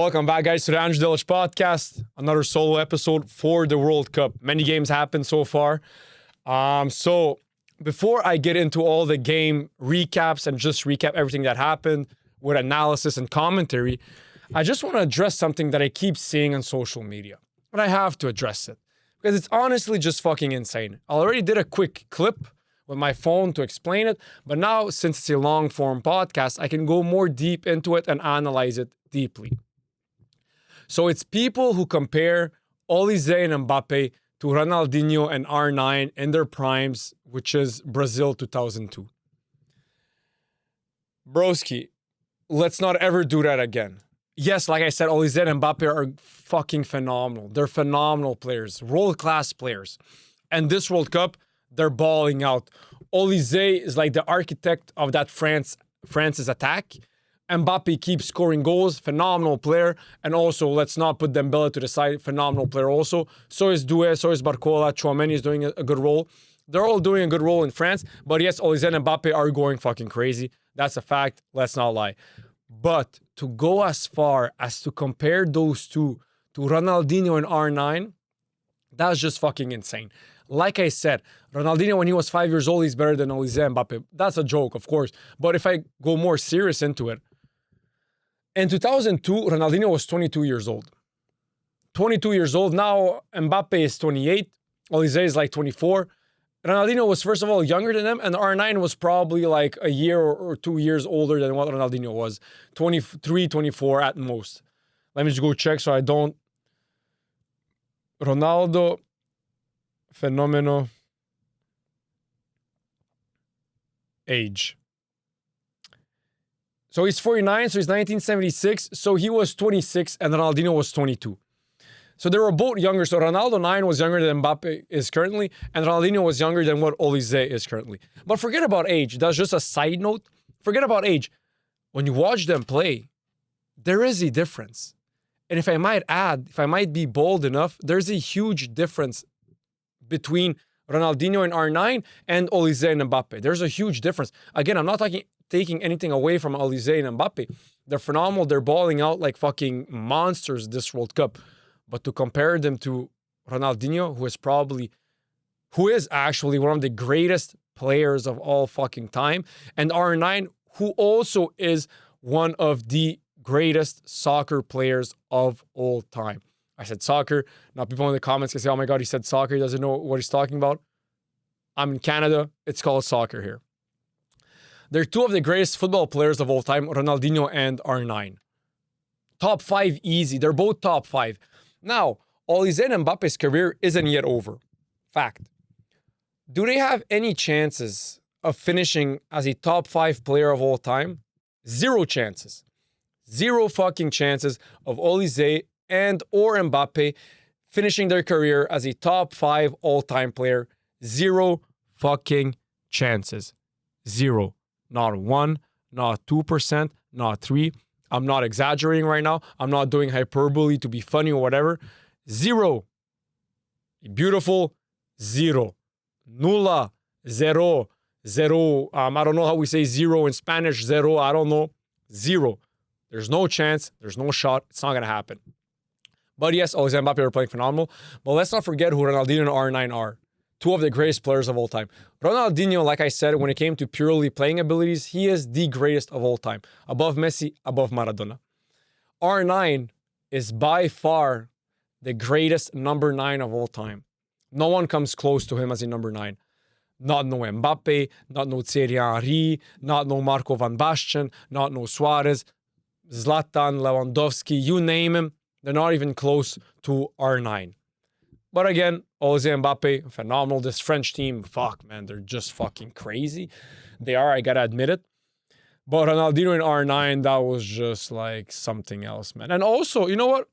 Welcome back, guys, to the Andrei Delic Podcast. Another solo episode for the World Cup. Many games happened so far. So before I get into all the game recaps and just recap everything that happened with analysis and commentary, I just want to address something that I keep seeing on social media. But I have to address it because it's honestly just fucking insane. I already did a quick clip with my phone to explain it, but now since it's a long form podcast, I can go more deep into it and analyze it deeply. So it's people who compare Olise and Mbappé to Ronaldinho and R9 in their primes, which is Brazil 2002. Broski, let's not ever do that again. Yes, like I said, Olise and Mbappé are fucking phenomenal. They're phenomenal players, world-class players. And this World Cup, they're balling out. Olise is like the architect of that France's attack. Mbappé keeps scoring goals, phenomenal player. And also, let's not put Dembele to the side, phenomenal player also. So is Doué, so is Barcola, Tchouaméni is doing a good role. They're all doing a good role in France. But yes, Olise and Mbappé are going fucking crazy. That's a fact, let's not lie. But to go as far as to compare those two to Ronaldinho and R9, that's just fucking insane. Like I said, Ronaldinho, when he was 5 years old, he's better than Olise and Mbappé. That's a joke, of course. But if I go more serious into it, in 2002, Ronaldinho was 22 years old. 22 years old. Now, Mbappe is 28. Olise is like 24. Ronaldinho was, first of all, younger than him, and R9 was probably like a year or 2 years older than what Ronaldinho was. 23, 24 at most. Let me just go check so I don't... Ronaldo, Fenomeno, age. So he's 49, so he's 1976. So he was 26 and Ronaldinho was 22. So they were both younger. So Ronaldo 9 was younger than Mbappe is currently, and Ronaldinho was younger than what Olise is currently. But forget about age. That's just a side note. Forget about age. When you watch them play, there is a difference. And if I might add, if I might be bold enough, there's a huge difference between Ronaldinho and R9 and Olise and Mbappe. There's a huge difference. Again, I'm not taking anything away from Olise and Mbappe. They're phenomenal. They're balling out like fucking monsters this World Cup. But to compare them to Ronaldinho, who is actually one of the greatest players of all fucking time, and R9, who also is one of the greatest soccer players of all time. I said soccer. Now people in the comments can say, oh my God, he said soccer. He doesn't know what he's talking about. I'm in Canada. It's called soccer here. They're two of the greatest football players of all time, Ronaldinho and R9. Top 5 easy. They're both top 5. Now, Olise and Mbappe's career isn't yet over. Fact. Do they have any chances of finishing as a top 5 player of all time? 0 chances. 0 fucking chances of Olise and or Mbappe finishing their career as a top 5 all-time player. 0 fucking chances. 0. Not 1, not 2%, not 3. I'm not exaggerating right now. I'm not doing hyperbole to be funny or whatever. 0. Beautiful. 0. Nulla. Zero. Zero. I don't know how we say 0 in Spanish. Zero. I don't know. 0. There's no chance. There's no shot. It's not going to happen. But yes, Olise and Mbappe are playing phenomenal. But let's not forget who Ronaldinho and R9 are. Two of the greatest players of all time. Ronaldinho, like I said, when it came to purely playing abilities, he is the greatest of all time. Above Messi, above Maradona. R9 is by far the greatest number 9 of all time. No one comes close to him as a number 9. Not no Mbappe, not no Thierry Henry, not no Marco van Basten, not no Suarez, Zlatan, Lewandowski, you name him. They're not even close to R9. But again, Olise and Mbappe, phenomenal. This French team, fuck, man, they're just fucking crazy. They are, I gotta admit it. But Ronaldinho and R9, that was just like something else, man. And also, you know what?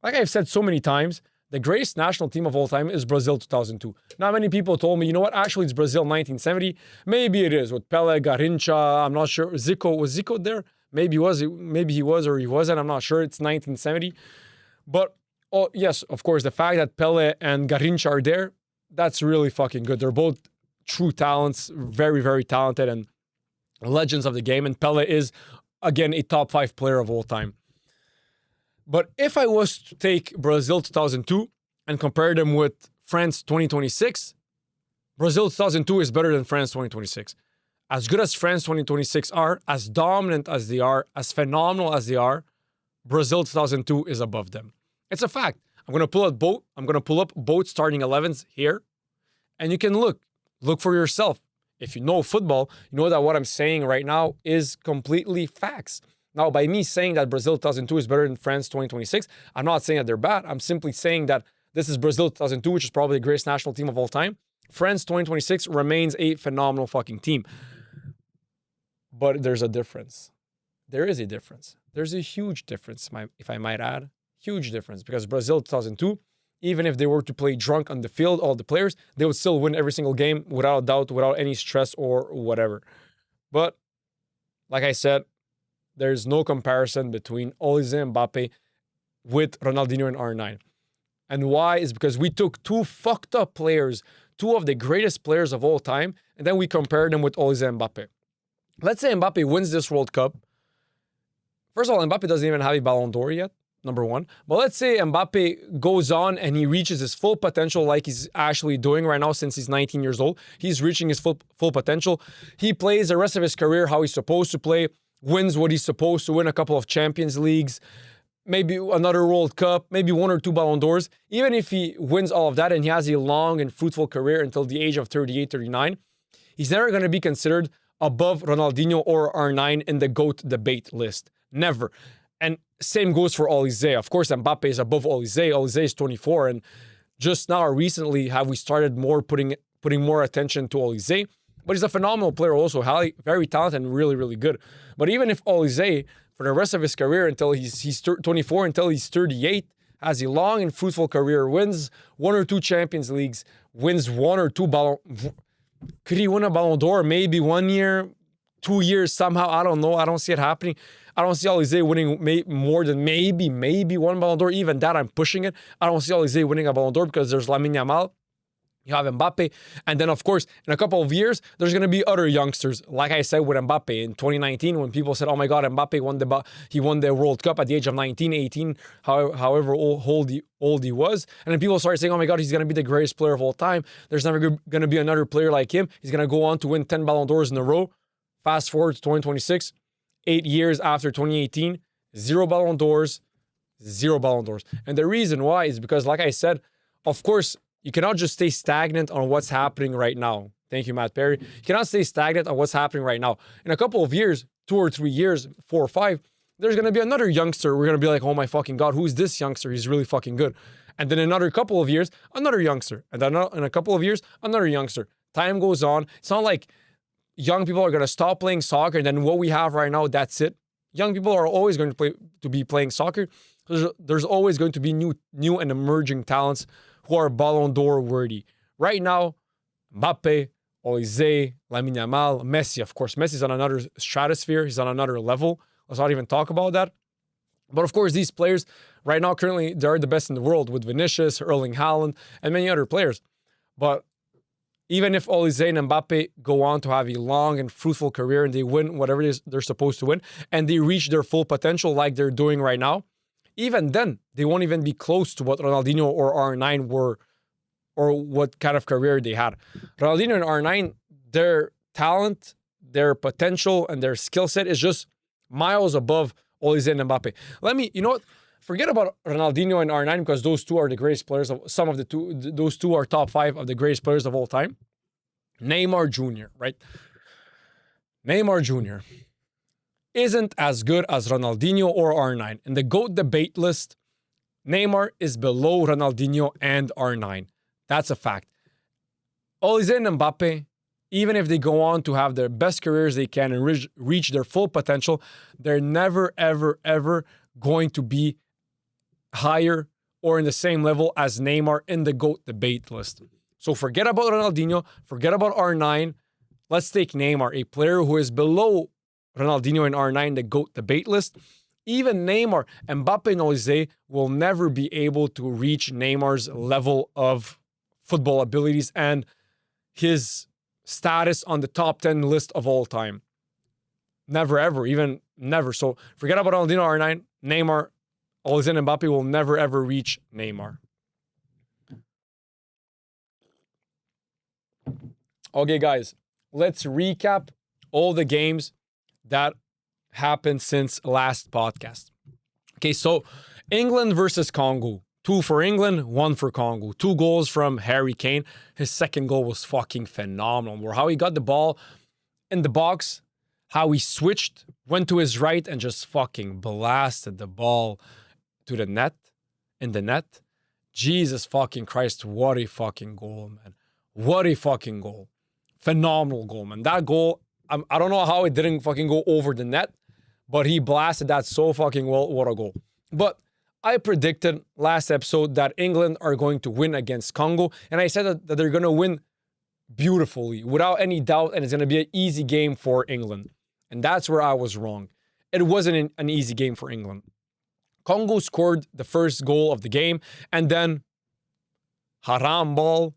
Like I've said so many times, the greatest national team of all time is Brazil 2002. Not many people told me, you know what? Actually, it's Brazil 1970. Maybe it is with Pelé, Garrincha. I'm not sure. Zico, was Zico there? Maybe he was or he wasn't. I'm not sure. It's 1970. But oh, yes, of course, the fact that Pelé and Garrincha are there, that's really fucking good. They're both true talents, very, very talented and legends of the game. And Pelé is, again, a top 5 player of all time. But if I was to take Brazil 2002 and compare them with France 2026, Brazil 2002 is better than France 2026. As good as France 2026 are, as dominant as they are, as phenomenal as they are, Brazil 2002 is above them. It's a fact. I'm going to pull up both starting 11s here, and you can look for yourself. If you know football, you know that what I'm saying right now is completely facts. Now, by me saying that Brazil 2002 is better than France 2026, I'm not saying that they're bad. I'm simply saying that this is Brazil 2002, which is probably the greatest national team of all time. France 2026 remains a phenomenal fucking team. But there's a difference. There is a difference. There's a huge difference, if I might add. Huge difference. Because Brazil 2002, even if they were to play drunk on the field, all the players, they would still win every single game without a doubt, without any stress or whatever. But, like I said, there's no comparison between Olise and Mbappé with Ronaldinho and R9. And why? Is because we took two fucked up players, two of the greatest players of all time, and then we compared them with Olise and Mbappé. Let's say Mbappé wins this World Cup. First of all, Mbappé doesn't even have a Ballon d'Or yet, number one. But let's say Mbappé goes on and he reaches his full potential like he's actually doing right now since he's 19 years old. He's reaching his full potential. He plays the rest of his career how he's supposed to play, wins what he's supposed to win, a couple of Champions Leagues, maybe another World Cup, maybe one or two Ballon d'Ors. Even if he wins all of that and he has a long and fruitful career until the age of 38, 39, he's never going to be considered above Ronaldinho or R9 in the GOAT debate list. Never. And same goes for Olise. Of course, Mbappé is above Olise. Olise is 24. And just now, recently, have we started more putting more attention to Olise. But he's a phenomenal player also, very talented and really, really good. But even if Olise, for the rest of his career, until he's 24, until he's 38, has a long and fruitful career, wins one or two Champions Leagues, wins one or two Could he win a Ballon d'Or? Maybe 1 year, 2 years somehow. I don't know. I don't see it happening. I don't see Olise winning more than maybe one Ballon d'Or. Even that, I'm pushing it. I don't see Olise winning a Ballon d'Or because there's Lamine Yamal. You have Mbappe. And then, of course, in a couple of years, there's going to be other youngsters. Like I said with Mbappe in 2019, when people said, oh my God, Mbappe won the World Cup at the age of 19, 18, however old he was. And then people started saying, oh my God, he's going to be the greatest player of all time. There's never going to be another player like him. He's going to go on to win 10 Ballon d'Ors in a row. Fast forward to 2026, 8 years after 2018, 0 Ballon d'Ors, 0 Ballon d'Ors. And the reason why is because, like I said, of course, you cannot just stay stagnant on what's happening right now. Thank you, Matt Perry. You cannot stay stagnant on what's happening right now. In a couple of years, 2 or 3 years, 4 or 5, there's going to be another youngster. We're going to be like, oh my fucking God, who's this youngster? He's really fucking good. And then another couple of years, another youngster. And then in a couple of years, another youngster. Time goes on. It's not like young people are going to stop playing soccer and then what we have right now, that's it. Young people are always going to be playing soccer. There's always going to be new and emerging talents who are Ballon d'Or worthy. Right now, Mbappe, Olise, Lamine Yamal, Messi, of course. Messi's on another stratosphere. He's on another level. Let's not even talk about that. But of course, these players, right now, currently, they're the best in the world with Vinicius, Erling Haaland, and many other players. But even if Olise and Mbappe go on to have a long and fruitful career and they win whatever it is they're supposed to win, and they reach their full potential like they're doing right now, even then, they won't even be close to what Ronaldinho or R9 were or what kind of career they had. Ronaldinho and R9, their talent, their potential, and their skill set is just miles above Olise and Mbappe. You know what? Forget about Ronaldinho and R9 because those two are the greatest players those two are top 5 of the greatest players of all time. Neymar Jr., right? Neymar Jr. isn't as good as Ronaldinho or R9. In the GOAT debate list, Neymar is below Ronaldinho and R9. That's a fact. Olise and Mbappe, even if they go on to have their best careers they can and reach their full potential, they're never, ever, ever going to be higher or in the same level as Neymar in the GOAT debate list. So forget about Ronaldinho, forget about R9. Let's take Neymar, a player who is below Ronaldinho and R9, the GOAT debate list. Even Neymar, Mbappe and Olise will never be able to reach Neymar's level of football abilities and his status on the top 10 list of all time. Never, ever, even never. So forget about Ronaldinho, R9, Neymar, Olise and Mbappé will never ever reach Neymar. Okay, guys, let's recap all the games that happened since last podcast. Okay, so England versus Congo. 2 for England, 1 for Congo. 2 goals from Harry Kane. His second goal was fucking phenomenal. How he got the ball in the box, how he switched, went to his right, and just fucking blasted the ball to the net, in the net. Jesus fucking Christ, what a fucking goal, man. What a fucking goal. Phenomenal goal, man. That goal, I don't know how it didn't fucking go over the net, but he blasted that so fucking well. What a goal. But I predicted last episode that England are going to win against Congo, and I said that they're going to win beautifully, without any doubt, and it's going to be an easy game for England. And that's where I was wrong. It wasn't an easy game for England. Congo scored the first goal of the game, and then haram ball.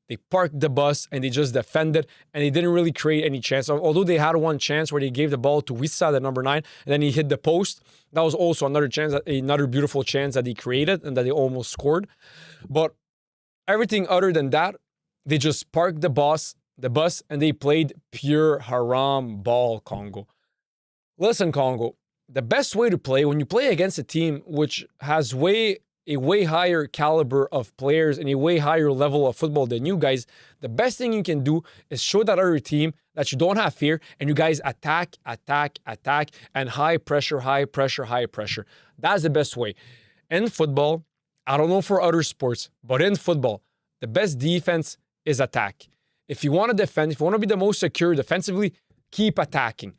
They parked the bus and they just defended, and they didn't really create any chance. Although they had one chance where they gave the ball to Wissa, the number 9, and then he hit the post. That was also another chance, another beautiful chance that they created and that they almost scored. But everything other than that, they just parked the bus, and they played pure haram ball, Congo. Listen, Congo, the best way to play when you play against a team which has a way higher caliber of players and a way higher level of football than you guys, the best thing you can do is show that other team that you don't have fear, and you guys attack, and high pressure. That's the best way. In football, I don't know for other sports, but in football, the best defense is attack. If you want to defend, if you want to be the most secure defensively, keep attacking.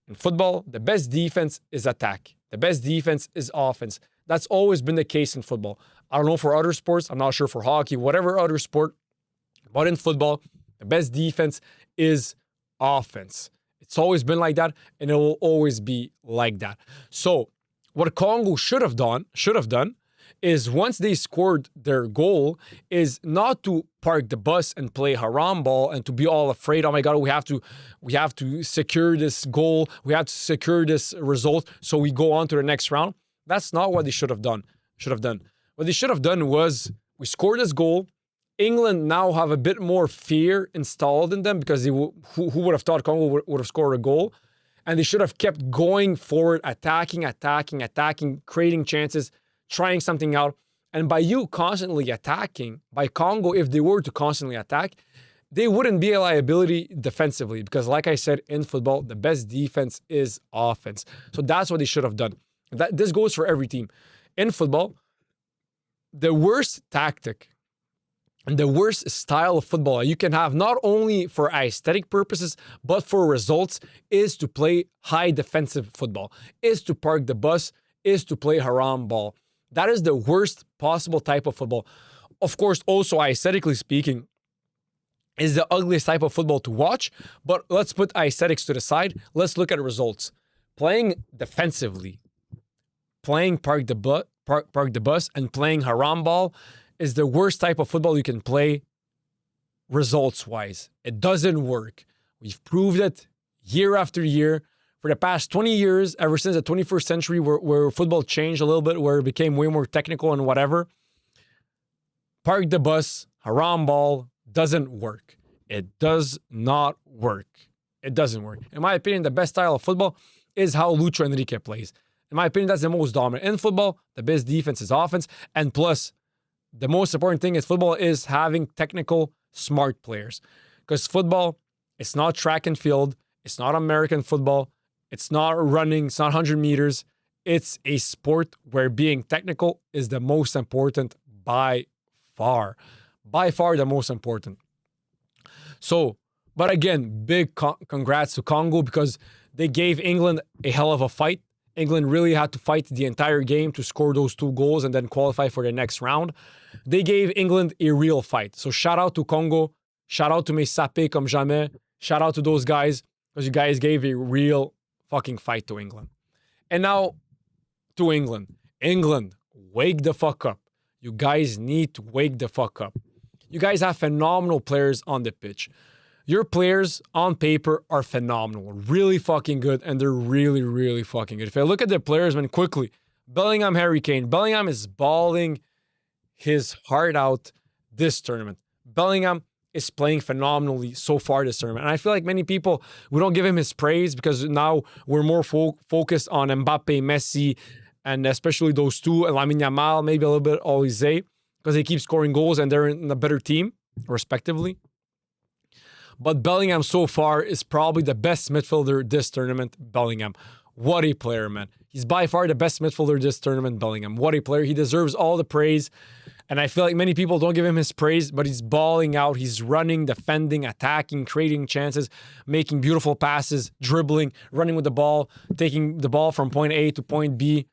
In football, the best defense is attack. The best defense is offense. That's always been the case in football. I don't know for other sports. I'm not sure for hockey, whatever other sport. But in football, the best defense is offense. It's always been like that, and it will always be like that. So what Congo should have done is, once they scored their goal, is not to park the bus and play haram ball and to be all afraid, oh my God, we have to secure this goal, we have to secure this result so we go on to the next round. That's not what they should have done. What they should have done was, we scored this goal. England now have a bit more fear installed in them, because who would have thought Congo would have scored a goal? And they should have kept going forward, attacking, creating chances, trying something out. And by you constantly attacking, by Congo, if they were to constantly attack, they wouldn't be a liability defensively, because like I said, in football, the best defense is offense. So that's what they should have done. This goes for every team. In football, the worst tactic and the worst style of football you can have, not only for aesthetic purposes, but for results, is to play high defensive football, is to park the bus, is to play haram ball. That is the worst possible type of football. Of course, also aesthetically speaking, is the ugliest type of football to watch. But let's put aesthetics to the side. Let's look at results. Playing defensively, playing park the bus, and playing haram ball is the worst type of football you can play results-wise. It doesn't work. We've proved it year after year. For the past 20 years, ever since the 21st century, where football changed a little bit, where it became way more technical and whatever, park the bus, haram ball doesn't work. It does not work. It doesn't work. In my opinion, the best style of football is how Luis Enrique plays. In my opinion, that's the most dominant. In football, the best defense is offense. And plus, the most important thing in football is having technical, smart players. Because football, it's not track and field. It's not American football. It's not running. It's not 100 meters. It's a sport where being technical is the most important by far. By far the most important. So, but again, big congrats to Congo, because they gave England a hell of a fight. England really had to fight the entire game to score those 2 goals and then qualify for the next round. They gave England a real fight. So shout out to Congo. Shout out to mes sapés comme jamais. Shout out to those guys, because you guys gave a real fucking fight to England. And now to England. England, wake the fuck up. You guys need to wake the fuck up. You guys have phenomenal players on the pitch. Your players on paper are phenomenal, really fucking good, and they're really, really fucking good. If I look at the players, man, quickly, Bellingham, Harry Kane. Bellingham is balling his heart out this tournament. Bellingham is playing phenomenally so far this tournament. And I feel like many people, we don't give him his praise because now we're more focused on Mbappé, Messi, and especially those two, Lamine Yamal, maybe a little bit Olise, because they keep scoring goals and they're in a better team, respectively. But Bellingham so far is probably the best midfielder this tournament, Bellingham. What a player, man. He's by far the best midfielder this tournament, Bellingham. What a player. He deserves all the praise. And I feel like many people don't give him his praise, but he's balling out. He's running, defending, attacking, creating chances, making beautiful passes, dribbling, running with the ball, taking the ball from point A to point B.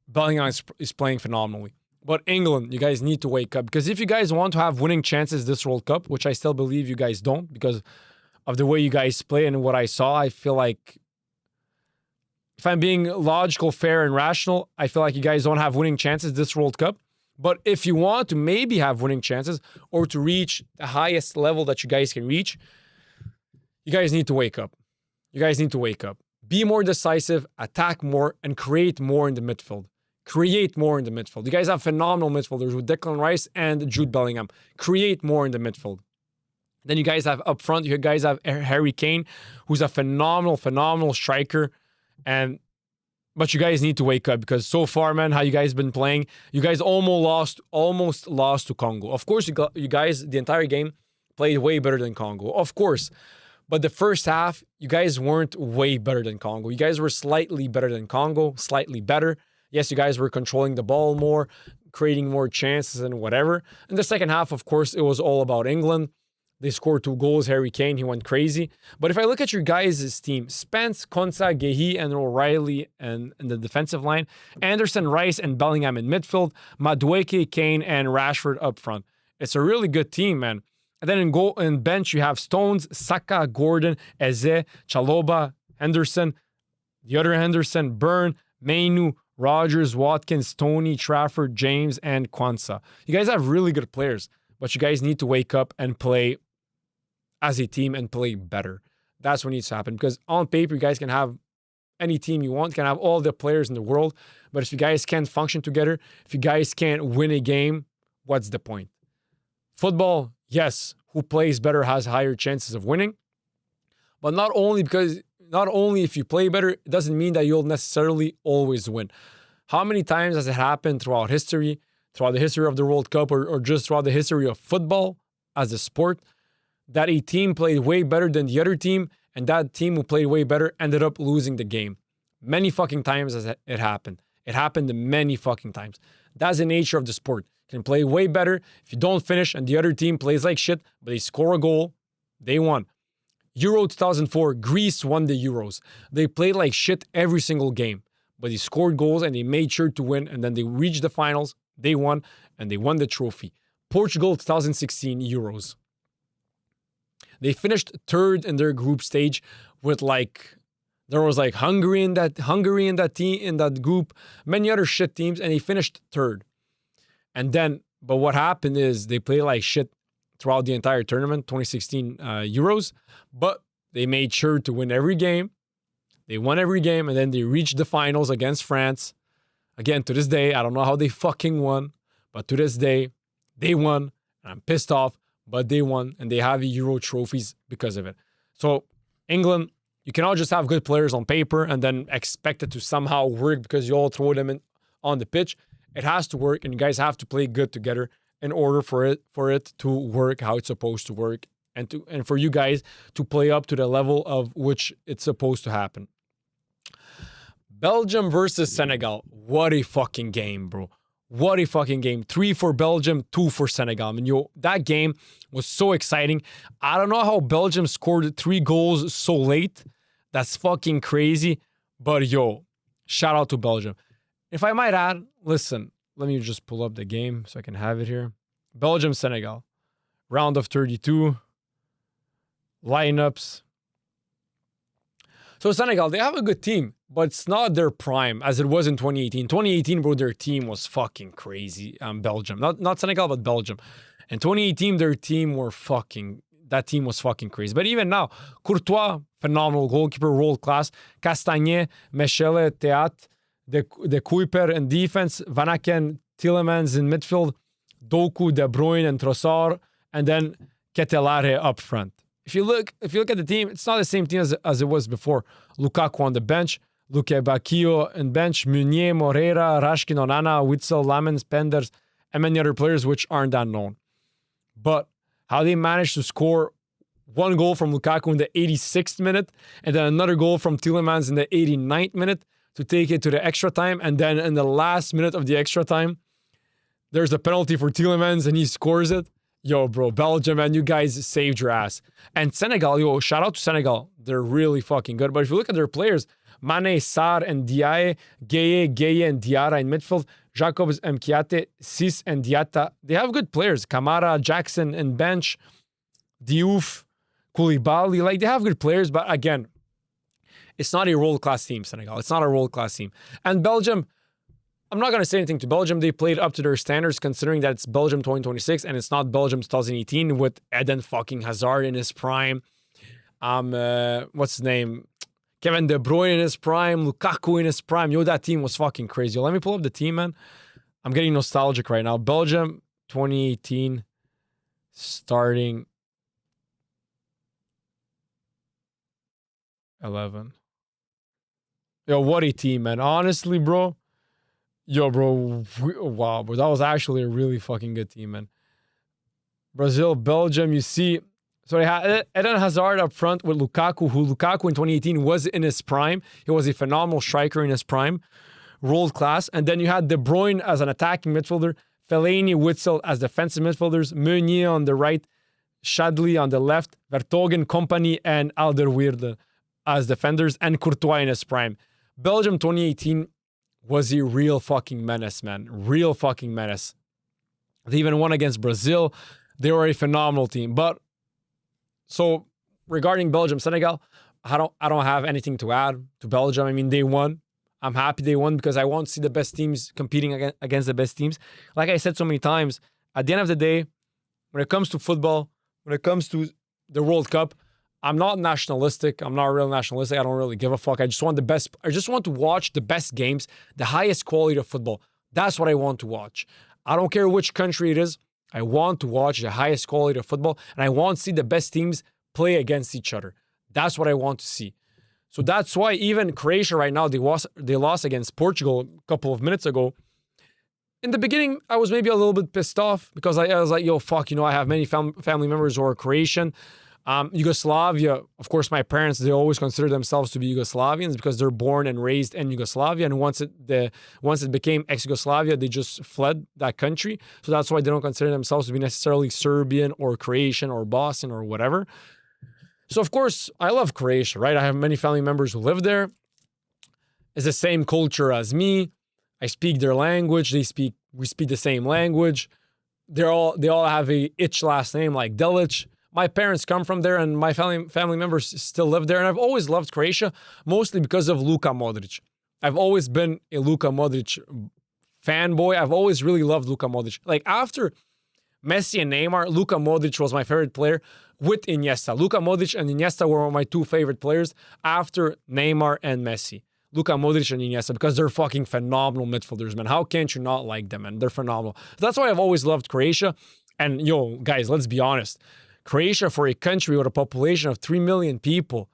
Bellingham is playing phenomenally. But England, you guys need to wake up. Because if you guys want to have winning chances this World Cup, which I still believe you guys don't because of the way you guys play and what I saw, I feel like if I'm being logical, fair, and rational, I feel like you guys don't have winning chances this World Cup. But if you want to maybe have winning chances or to reach the highest level that you guys can reach, you guys need to wake up. You guys need to wake up. Be more decisive, attack more, and create more in the midfield. Create more in the midfield. You guys have phenomenal midfielders with Declan Rice and Jude Bellingham. Create more in the midfield. Then you guys have up front, you guys have Harry Kane, who's a phenomenal striker. But you guys need to wake up because so far, man, how you guys been playing, you guys almost lost to Congo. Of course, you guys, the entire game, played way better than Congo. Of course. But the first half, you guys weren't way better than Congo. You guys were slightly better than Congo, slightly better. Yes, you guys were controlling the ball more, creating more chances and whatever. In the second half, of course, it was all about England. They scored 2 goals. Harry Kane, he went crazy. But if I look at your guys' team, Spence, Konsa, Gehi, and O'Reilly and the defensive line, Anderson, Rice, and Bellingham in midfield, Madueke, Kane, and Rashford up front. It's a really good team, man. And then in goal and bench, you have Stones, Saka, Gordon, Eze, Chalobah, Henderson, the other Henderson, Byrne, Mainu, Rogers, Watkins, Tony, Trafford, James, and Kwanzaa. You guys have really good players, but you guys need to wake up and play as a team and play better. That's what needs to happen because on paper, you guys can have any team you want, you can have all the players in the world, but if you guys can't function together, if you guys can't win a game, what's the point? Football, yes, who plays better has higher chances of winning, but not only if you play better, it doesn't mean that you'll necessarily always win. How many times has it happened throughout history, throughout the history of the World Cup, or just throughout the history of football as a sport, that a team played way better than the other team, and that team who played way better ended up losing the game? Many fucking times has it happened. It happened many fucking times. That's the nature of the sport. You can play way better. If you don't finish and the other team plays like shit, but they score a goal, they won. Euro 2004, Greece won the Euros. They played like shit every single game, but they scored goals and they made sure to win, and then they reached the finals, they won, and they won the trophy. Portugal 2016 Euros. They finished third in their group stage with there was Hungary in that team, in that group, many other shit teams, and they finished third. And then, but what happened is they played like shit throughout the entire tournament, 2016 Euros, but they made sure to win every game. They won every game, and then they reached the finals against France. Again, to this day, I don't know how they fucking won, but to this day, they won. And I'm pissed off, but they won, and they have Euro trophies because of it. So, England, you cannot just have good players on paper and then expect it to somehow work because you all throw them in on the pitch. It has to work, and you guys have to play good together in order for it to work how it's supposed to work, and for you guys to play up to the level of which it's supposed to happen. Belgium versus Senegal. What a fucking game, bro. What a fucking game. 3 for Belgium, 2 for Senegal. I mean, that game was so exciting. I don't know how Belgium scored 3 goals so late. That's fucking crazy. But shout out to Belgium. If I might add, listen, let me just pull up the game so I can have it here. Belgium, Senegal. Round of 32. Lineups. So Senegal, they have a good team, but it's not their prime as it was in 2018. 2018, bro, their team was fucking crazy. Belgium. Not Senegal, but Belgium. In 2018, that team was fucking crazy. But even now, Courtois, phenomenal goalkeeper, world class. Castagnet, Mechele, Teat, the Kuiper in defense, Van Aken, Tielemans in midfield, Doku, De Bruyne, and Trossard, and then Ketelare up front. If you look at the team, it's not the same team as it was before. Lukaku on the bench, Luke Bacchio in bench, Meunier, Moreira, Rashkin, Onana, Witsel, Lamens, Penders, and many other players which aren't that known. But how they managed to score one goal from Lukaku in the 86th minute, and then another goal from Tielemans in the 89th minute to take it to the extra time, and then in the last minute of the extra time, there's a penalty for Tielemans and he scores it. Yo, bro, Belgium, man, you guys saved your ass. And Senegal, yo, shout out to Senegal. They're really fucking good. But if you look at their players, Mane, Sarr, and Diaye, Gueye, and Diarra in midfield, Jacobs, Mkiate, Sis, and Diatta, they have good players. Kamara, Jackson in bench, Diouf, Koulibaly, like they have good players. But again, it's not a world-class team, Senegal. It's not a world-class team. And Belgium, I'm not going to say anything to Belgium. They played up to their standards considering that it's Belgium 2026 and it's not Belgium 2018 with Eden fucking Hazard in his prime. What's his name? Kevin De Bruyne in his prime. Lukaku in his prime. Yo, that team was fucking crazy. Yo, let me pull up the team, man. I'm getting nostalgic right now. Belgium 2018 starting 11. Yo, what a team, man. Honestly, bro. Yo, bro, wow, bro, that was actually a really fucking good team, man. Brazil, Belgium, you see, so they had Eden Hazard up front with Lukaku, who Lukaku in 2018 was in his prime. He was a phenomenal striker in his prime, world class. And then you had De Bruyne as an attacking midfielder, Fellaini, Witsel as defensive midfielders, Meunier on the right, Shadley on the left, Vertonghen, Kompany, and Alderweireld as defenders, and Courtois in his prime. Belgium 2018 was a real fucking menace, man. Real fucking menace. They even won against Brazil. They were a phenomenal team. But so regarding Belgium, Senegal, I don't have anything to add to Belgium. I mean, they won. I'm happy they won because I want to see the best teams competing against the best teams. Like I said so many times, at the end of the day, when it comes to football, when it comes to the World Cup, I'm not nationalistic. I'm not real nationalistic. I don't really give a fuck. I just want the best. I just want to watch the best games, the highest quality of football. That's what I want to watch. I don't care which country it is. I want to watch the highest quality of football, and I want to see the best teams play against each other. That's what I want to see. So that's why even Croatia right now, they lost against Portugal a couple of minutes ago. In the beginning, I was maybe a little bit pissed off because I was like, yo, fuck, I have many family members who are Croatian. Yugoslavia, of course, my parents, they always consider themselves to be Yugoslavians because they're born and raised in Yugoslavia. And once it became ex-Yugoslavia, they just fled that country. So that's why they don't consider themselves to be necessarily Serbian or Croatian or Bosnian or whatever. So, of course, I love Croatia, right? I have many family members who live there. It's the same culture as me. I speak their language. We speak the same language. They all have a itch last name like Delic. My parents come from there and my family members still live there. And I've always loved Croatia, mostly because of Luka Modrić. I've always been a Luka Modrić fanboy. I've always really loved Luka Modrić. Like after Messi and Neymar, Luka Modrić was my favorite player with Iniesta. Luka Modrić and Iniesta were my two favorite players after Neymar and Messi. Luka Modrić and Iniesta, because they're fucking phenomenal midfielders, man. How can't you not like them, man? They're phenomenal. That's why I've always loved Croatia. And yo, guys, let's be honest. Croatia, for a country with a population of 3 million people,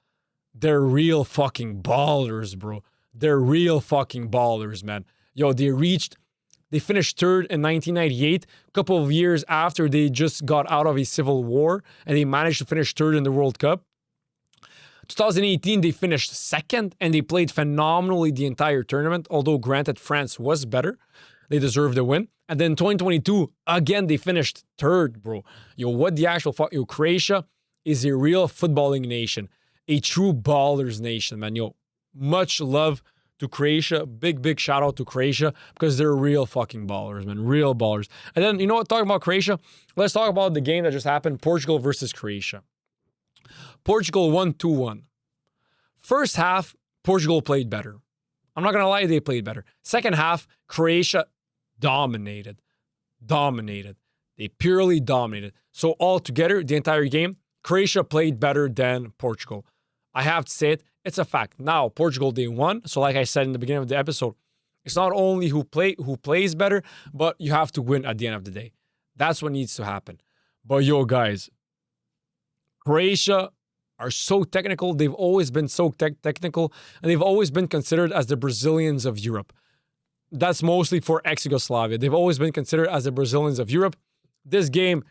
they're real fucking ballers, bro. They're real fucking ballers, man. Yo, they finished third in 1998, a couple of years after they just got out of a civil war, and they managed to finish third in the World Cup. 2018, they finished second, and they played phenomenally the entire tournament, although granted, France was better. They deserved the win. And then 2022, again, they finished third, bro. Yo, what the actual fuck? Yo, Croatia is a real footballing nation. A true ballers nation, man. Yo, much love to Croatia. Big shout out to Croatia because they're real fucking ballers, man. Real ballers. And then, you know what? Talking about Croatia, let's talk about the game that just happened. Portugal versus Croatia. Portugal won 2-1. First half, Portugal played better. I'm not going to lie, they played better. Second half, Croatia dominated. They purely dominated. So altogether, the entire game, Croatia played better than Portugal. I have to say it. It's a fact. Now, Portugal, they won. So like I said in the beginning of the episode, It's not only who plays better, but you have to win at the end of the day. That's what needs to happen. But yo, guys, Croatia are so technical. They've always been so technical, and they've always been considered as the Brazilians of Europe. That's mostly for ex-Yugoslavia. They've always been considered as the Brazilians of Europe. This game,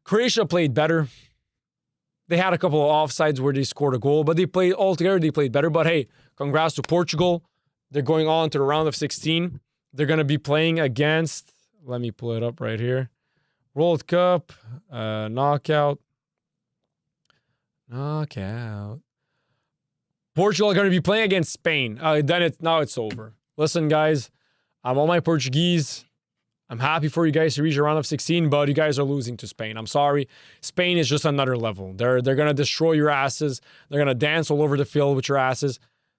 Croatia played better. They had a couple of offsides where they scored a goal, but they played better. But hey, congrats to Portugal. They're going on to the round of 16. They're going to be playing against, let me pull it up right here, World Cup, knockout. Portugal are going to be playing against Spain. Now it's over. Listen, guys, I'm all my Portuguese. I'm happy for you guys to reach a round of 16, but you guys are losing to Spain. I'm sorry. Spain is just another level. They're going to destroy your asses. They're going to dance all over the field with your asses.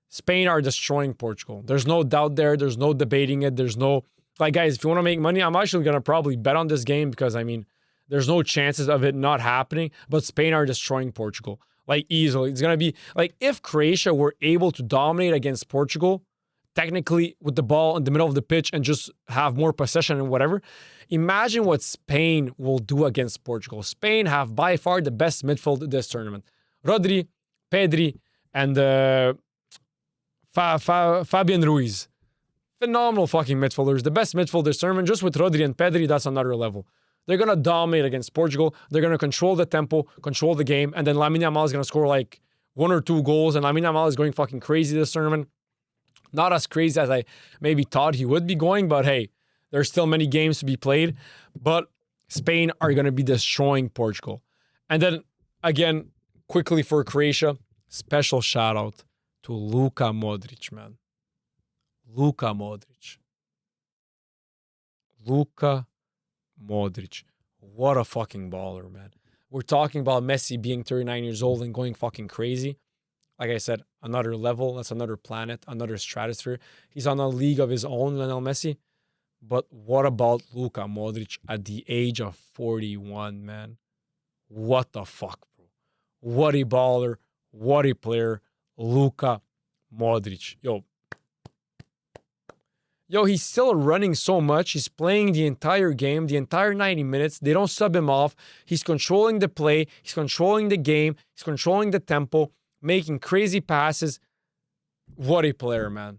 Spain are destroying Portugal. There's no doubt there. There's no debating it. There's no... Like, guys, if you want to make money, I'm actually going to probably bet on this game because, I mean, there's no chances of it not happening, but Spain are destroying Portugal. Like, easily. It's going to be... Like, if Croatia were able to dominate against Portugal, technically with the ball in the middle of the pitch and just have more possession and whatever, imagine what Spain will do against Portugal. Spain have by far the best midfield this tournament. Rodri, Pedri, and Fabian Ruiz. Phenomenal fucking midfielders. The best midfield this tournament. Just with Rodri and Pedri, that's another level. They're going to dominate against Portugal. They're going to control the tempo, control the game, and then Lamine Yamal is going to score like 1 or 2 goals, and Lamine Yamal is going fucking crazy this tournament. Not as crazy as I maybe thought he would be going, but hey, there's still many games to be played. But Spain are going to be destroying Portugal. And then, again, quickly for Croatia, special shout out to Luka Modrić, man. Luka Modrić. What a fucking baller, man. We're talking about Messi being 39 years old and going fucking crazy. Like I said, another level. That's another planet, another stratosphere. He's on a league of his own, Lionel Messi. But what about Luka Modrić at the age of 41, man? What the fuck, bro? What a baller. What a player. Luka Modrić. Yo, he's still running so much. He's playing the entire game, the entire 90 minutes. They don't sub him off. He's controlling the play. He's controlling the game. He's controlling the tempo, making crazy passes. What a player, man.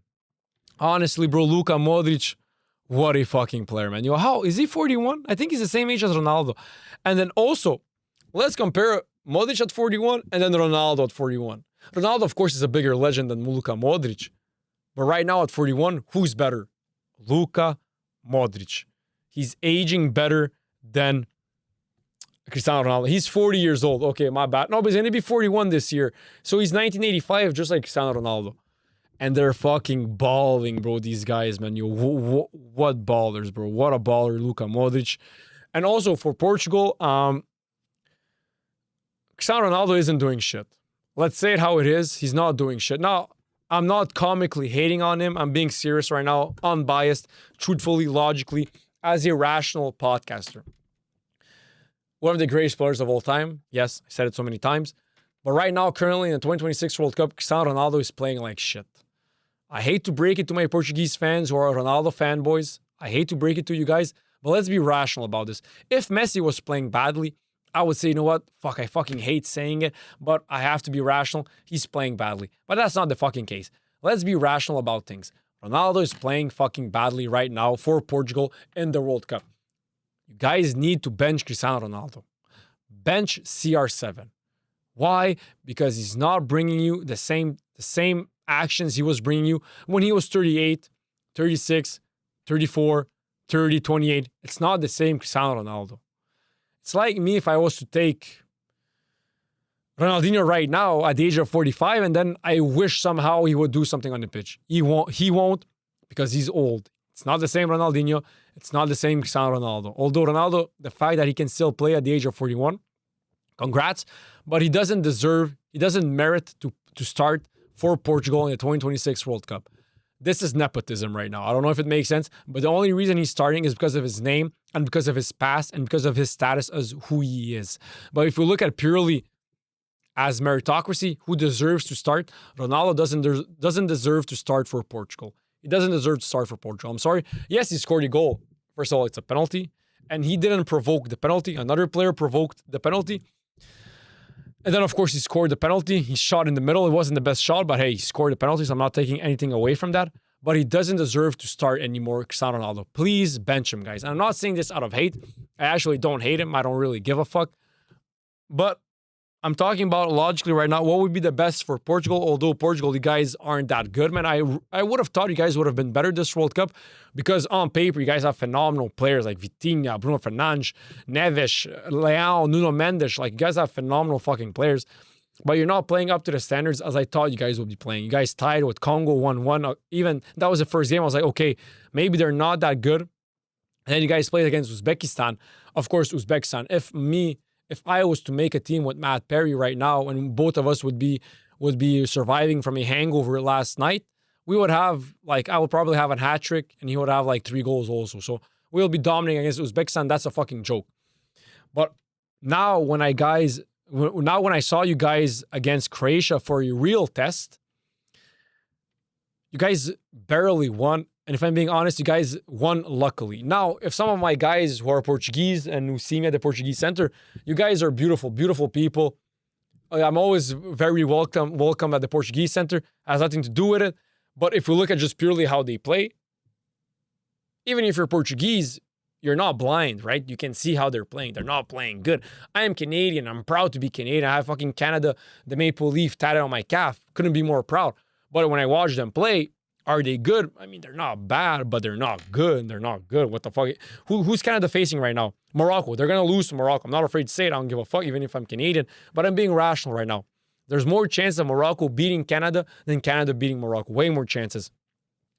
Honestly, bro, Luka Modrić, what a fucking player, man. Yo, how is he 41? I think he's the same age as Ronaldo. And then also, let's compare Modrić at 41 and then Ronaldo at 41. Ronaldo, of course, is a bigger legend than Luka Modrić. But right now at 41, who's better? Luka Modrić. He's aging better than Cristiano Ronaldo. He's 40 years old. Okay, my bad. No, but he's going to be 41 this year. So he's 1985, just like Cristiano Ronaldo. And they're fucking balling, bro, these guys, man. What ballers, bro. What a baller, Luka Modrić. And also for Portugal, Cristiano Ronaldo isn't doing shit. Let's say it how it is. He's not doing shit. Now, I'm not comically hating on him. I'm being serious right now, unbiased, truthfully, logically, as a rational podcaster. One of the greatest players of all time. Yes, I said it so many times. But right now, currently in the 2026 World Cup, Cristiano Ronaldo is playing like shit. I hate to break it to my Portuguese fans who are Ronaldo fanboys. I hate to break it to you guys, but let's be rational about this. If Messi was playing badly, I would say, you know what? Fuck, I fucking hate saying it, but I have to be rational. He's playing badly. But that's not the fucking case. Let's be rational about things. Ronaldo is playing fucking badly right now for Portugal in the World Cup. You guys need to bench Cristiano Ronaldo. Bench CR7. Why? Because he's not bringing you the same actions he was bringing you when he was 38, 36, 34, 30, 28. It's not the same Cristiano Ronaldo. It's like me if I was to take Ronaldinho right now at the age of 45 and then I wish somehow he would do something on the pitch. He won't because he's old. It's not the same Ronaldinho. It's not the same Cristiano Ronaldo. Although Ronaldo, the fact that he can still play at the age of 41, congrats, but he doesn't merit to start for Portugal in the 2026 World Cup. This is nepotism right now. I don't know if it makes sense, but the only reason he's starting is because of his name and because of his past and because of his status as who he is. But if we look at purely as meritocracy, who deserves to start, Ronaldo doesn't deserve to start for Portugal. He doesn't deserve to start for Portugal. I'm sorry. Yes, he scored a goal. First of all, it's a penalty. And he didn't provoke the penalty. Another player provoked the penalty. And then, of course, he scored the penalty. He shot in the middle. It wasn't the best shot, but hey, he scored the penalty, so I'm not taking anything away from that. But he doesn't deserve to start anymore, Cristiano Ronaldo. Please bench him, guys. And I'm not saying this out of hate. I actually don't hate him. I don't really give a fuck. But I'm talking about logically right now, what would be the best for Portugal? Although Portugal, you guys aren't that good, man. I would have thought you guys would have been better this World Cup because on paper, you guys have phenomenal players like Vitinha, Bruno Fernandes, Neves, Leão, Nuno Mendes. Like, you guys have phenomenal fucking players. But you're not playing up to the standards as I thought you guys would be playing. You guys tied with Congo 1-1. Even that was the first game. I was like, okay, maybe they're not that good. And then you guys played against Uzbekistan. Of course, Uzbekistan. If I was to make a team with Matt Perry right now, and both of us would be surviving from a hangover last night, we would have, like, I would probably have a hat trick, and he would have like 3 goals also. So we'll be dominating against Uzbekistan. That's a fucking joke. But now when I saw you guys against Croatia for a real test, you guys barely won. And if I'm being honest, you guys won luckily. Now, if some of my guys who are Portuguese and who see me at the Portuguese Center, you guys are beautiful, beautiful people. I'm always very welcome at the Portuguese Center. It has nothing to do with it. But if we look at just purely how they play, even if you're Portuguese, you're not blind, right? You can see how they're playing. They're not playing good. I am Canadian. I'm proud to be Canadian. I have fucking Canada, the Maple Leaf tatted on my calf. Couldn't be more proud. But when I watch them play, are they good? I mean, they're not bad, but they're not good. They're not good. What the fuck? Who's Canada facing right now? Morocco. They're going to lose to Morocco. I'm not afraid to say it. I don't give a fuck, even if I'm Canadian. But I'm being rational right now. There's more chance of Morocco beating Canada than Canada beating Morocco. Way more chances.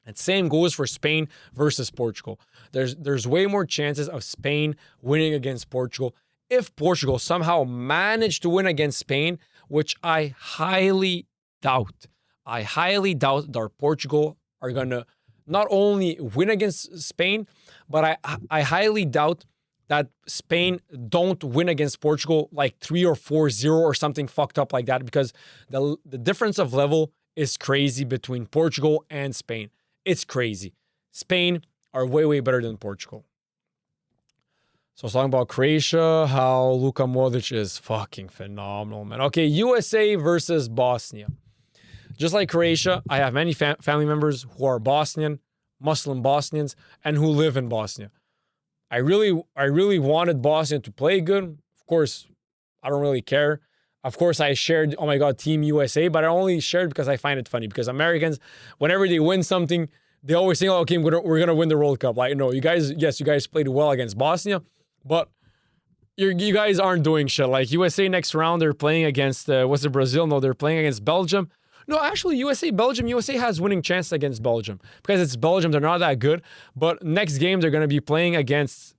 And same goes for Spain versus Portugal. There's way more chances of Spain winning against Portugal. If Portugal somehow managed to win against Spain, which I highly doubt. I highly doubt that Portugal are going to not only win against Spain, but I highly doubt that Spain don't win against Portugal like 3 or 4-0 or something fucked up like that, because the difference of level is crazy between Portugal and Spain. It's crazy. Spain are way, way better than Portugal. So I was talking about Croatia, how Luka Modrić is fucking phenomenal, man. Okay, USA versus Bosnia. Just like Croatia, I have many family members who are Bosnian, Muslim Bosnians, and who live in Bosnia. I really wanted Bosnia to play good. Of course, I don't really care. Of course, I shared, oh my God, Team USA, but I only shared because I find it funny. Because Americans, whenever they win something, they always think, oh, okay, we're going to win the World Cup. Like, no, you guys played well against Bosnia, but you guys aren't doing shit. Like, USA next round, they're playing against, Brazil? No, they're playing against Belgium. No, actually, Belgium. USA has winning chance against Belgium. Because it's Belgium, they're not that good. But next game, they're going to be playing against